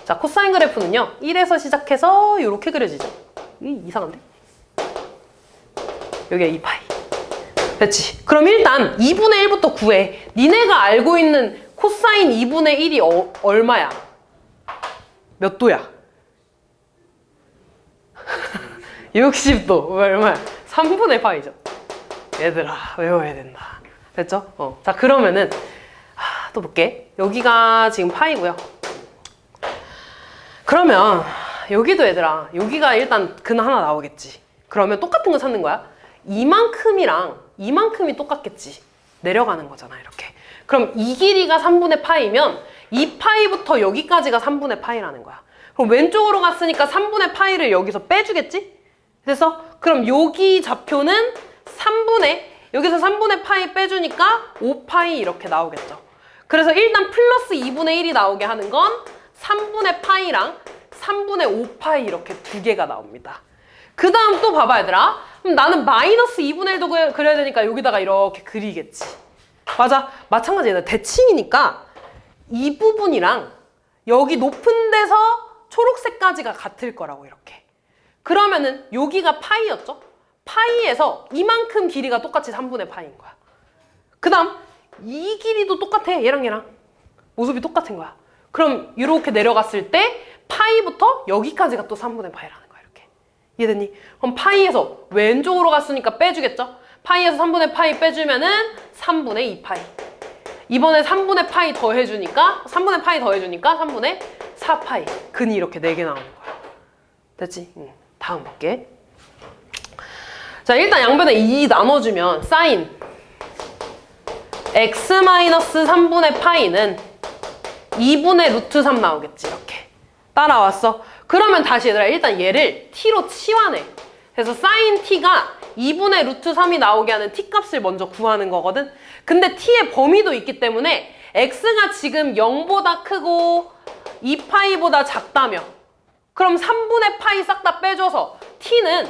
자, 코사인 그래프는요, 1에서 시작해서 이렇게 그려지죠. 이상한데? 여기가 2파이. 됐지? 그럼 일단 2분의 1부터 구해. 니네가 알고 있는 코사인 2분의 1이 얼마야? 몇 도야? 60도. 얼마야? 3분의 파이죠. 얘들아, 외워야 된다. 됐죠? 자, 그러면은, 또 볼게. 여기가 지금 파이고요. 그러면, 여기도 얘들아, 여기가 일단 근 하나 나오겠지. 그러면 똑같은 거 찾는 거야. 이만큼이랑 이만큼이 똑같겠지. 내려가는 거잖아, 이렇게. 그럼 이 길이가 3분의 파이면 이 파이부터 여기까지가 3분의 파이라는 거야. 그럼 왼쪽으로 갔으니까 3분의 파이를 여기서 빼주겠지? 그래서 그럼 여기 좌표는 여기서 3분의 파이 빼주니까 5파이 이렇게 나오겠죠. 그래서 일단 플러스 2분의 1이 나오게 하는 건 3분의 파이랑 3분의 5파이 이렇게 두 개가 나옵니다. 그 다음 또 봐봐 얘들아. 그럼 나는 마이너스 2분의 1도 그려야 되니까 여기다가 이렇게 그리겠지. 맞아. 마찬가지 얘들아. 대칭이니까 이 부분이랑 여기 높은 데서 초록색까지가 같을 거라고 이렇게. 그러면은 여기가 파이였죠? 파이에서 이만큼 길이가 똑같이 3분의 파이인 거야. 그 다음 이 길이도 똑같아. 얘랑 모습이 똑같은 거야. 그럼 이렇게 내려갔을 때 파이부터 여기까지가 또 3분의 파이라는 거야. 이렇게. 이해됐니? 그럼 파이에서 왼쪽으로 갔으니까 빼주겠죠? 파이에서 3분의 파이 빼주면은 3분의 2파이. 이번에 3분의 파이 더해주니까 3분의 4파이. 근이 이렇게 4개 나오는 거야. 됐지? 다음 볼게. 자, 일단 양변에 2 나눠주면 사인 x-3분의 파이는 2분의 루트 3 나오겠지. 이렇게. 따라왔어. 그러면 다시 얘들아 일단 얘를 t로 치환해. 그래서 사인 t가 2분의 루트 3이 나오게 하는 t값을 먼저 구하는 거거든. 근데 t의 범위도 있기 때문에 x가 지금 0보다 크고 2파이보다 작다며. 그럼 3분의 파이 싹 다 빼줘서 t는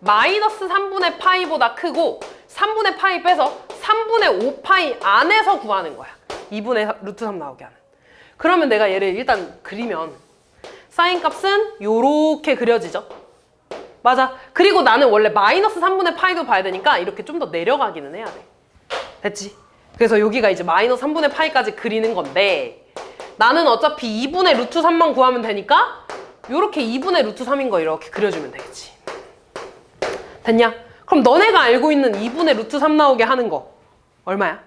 마이너스 3분의 파이보다 크고 3분의 파이 빼서 3분의 5파이 안에서 구하는 거야. 2분의 루트 3 나오게 하는. 그러면 내가 얘를 일단 그리면 사인 값은 요렇게 그려지죠. 맞아. 그리고 나는 원래 마이너스 3분의 파이도 봐야 되니까 이렇게 좀 더 내려가기는 해야 돼. 됐지? 그래서 여기가 이제 마이너스 3분의 파이까지 그리는 건데 나는 어차피 2분의 루트 3만 구하면 되니까 요렇게 2분의 루트 3인 거 이렇게 그려주면 되겠지. 됐냐? 그럼 너네가 알고 있는 2분의 루트 3 나오게 하는 거 얼마야?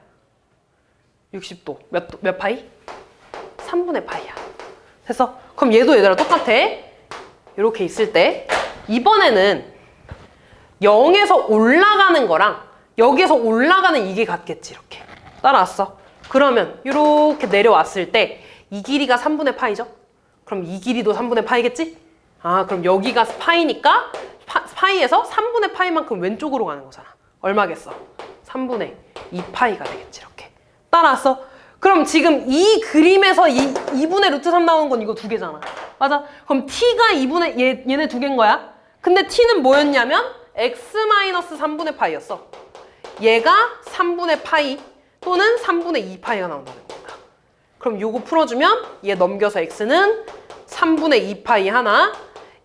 60도. 몇 파이? 3분의 파이야. 됐어? 그럼 얘도 얘들아 똑같아. 이렇게 있을 때 이번에는 0에서 올라가는 거랑 여기에서 올라가는 이게 같겠지. 이렇게 따라왔어. 그러면 이렇게 내려왔을 때 이 길이가 3분의 파이죠? 그럼 이 길이도 3분의 파이겠지? 아, 그럼 여기가 파이니까 파이에서 3분의 파이만큼 왼쪽으로 가는 거잖아. 얼마겠어? 3분의 2파이가 되겠지. 이렇게 따라왔어. 그럼 지금 이 그림에서 2분의 루트 3 나오는 건 이거 두 개잖아. 맞아? 그럼 t가 2분의 얘네 두 개인 거야. 근데 t는 뭐였냐면 x-3분의 파이였어. 얘가 3분의 파이 또는 3분의 2파이가 나온다는 겁니다. 그럼 요거 풀어주면 얘 넘겨서 x는 3분의 2파이 하나,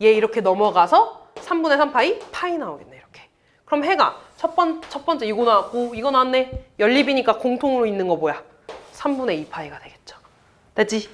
얘 이렇게 넘어가서 3분의 3파이 파이 나오겠네. 이렇게. 그럼 해가 첫 번째 이거 나왔고 이거 나왔네. 연립이니까 공통으로 있는 거 뭐야? 3분의 2파이가 되겠죠. 됐지?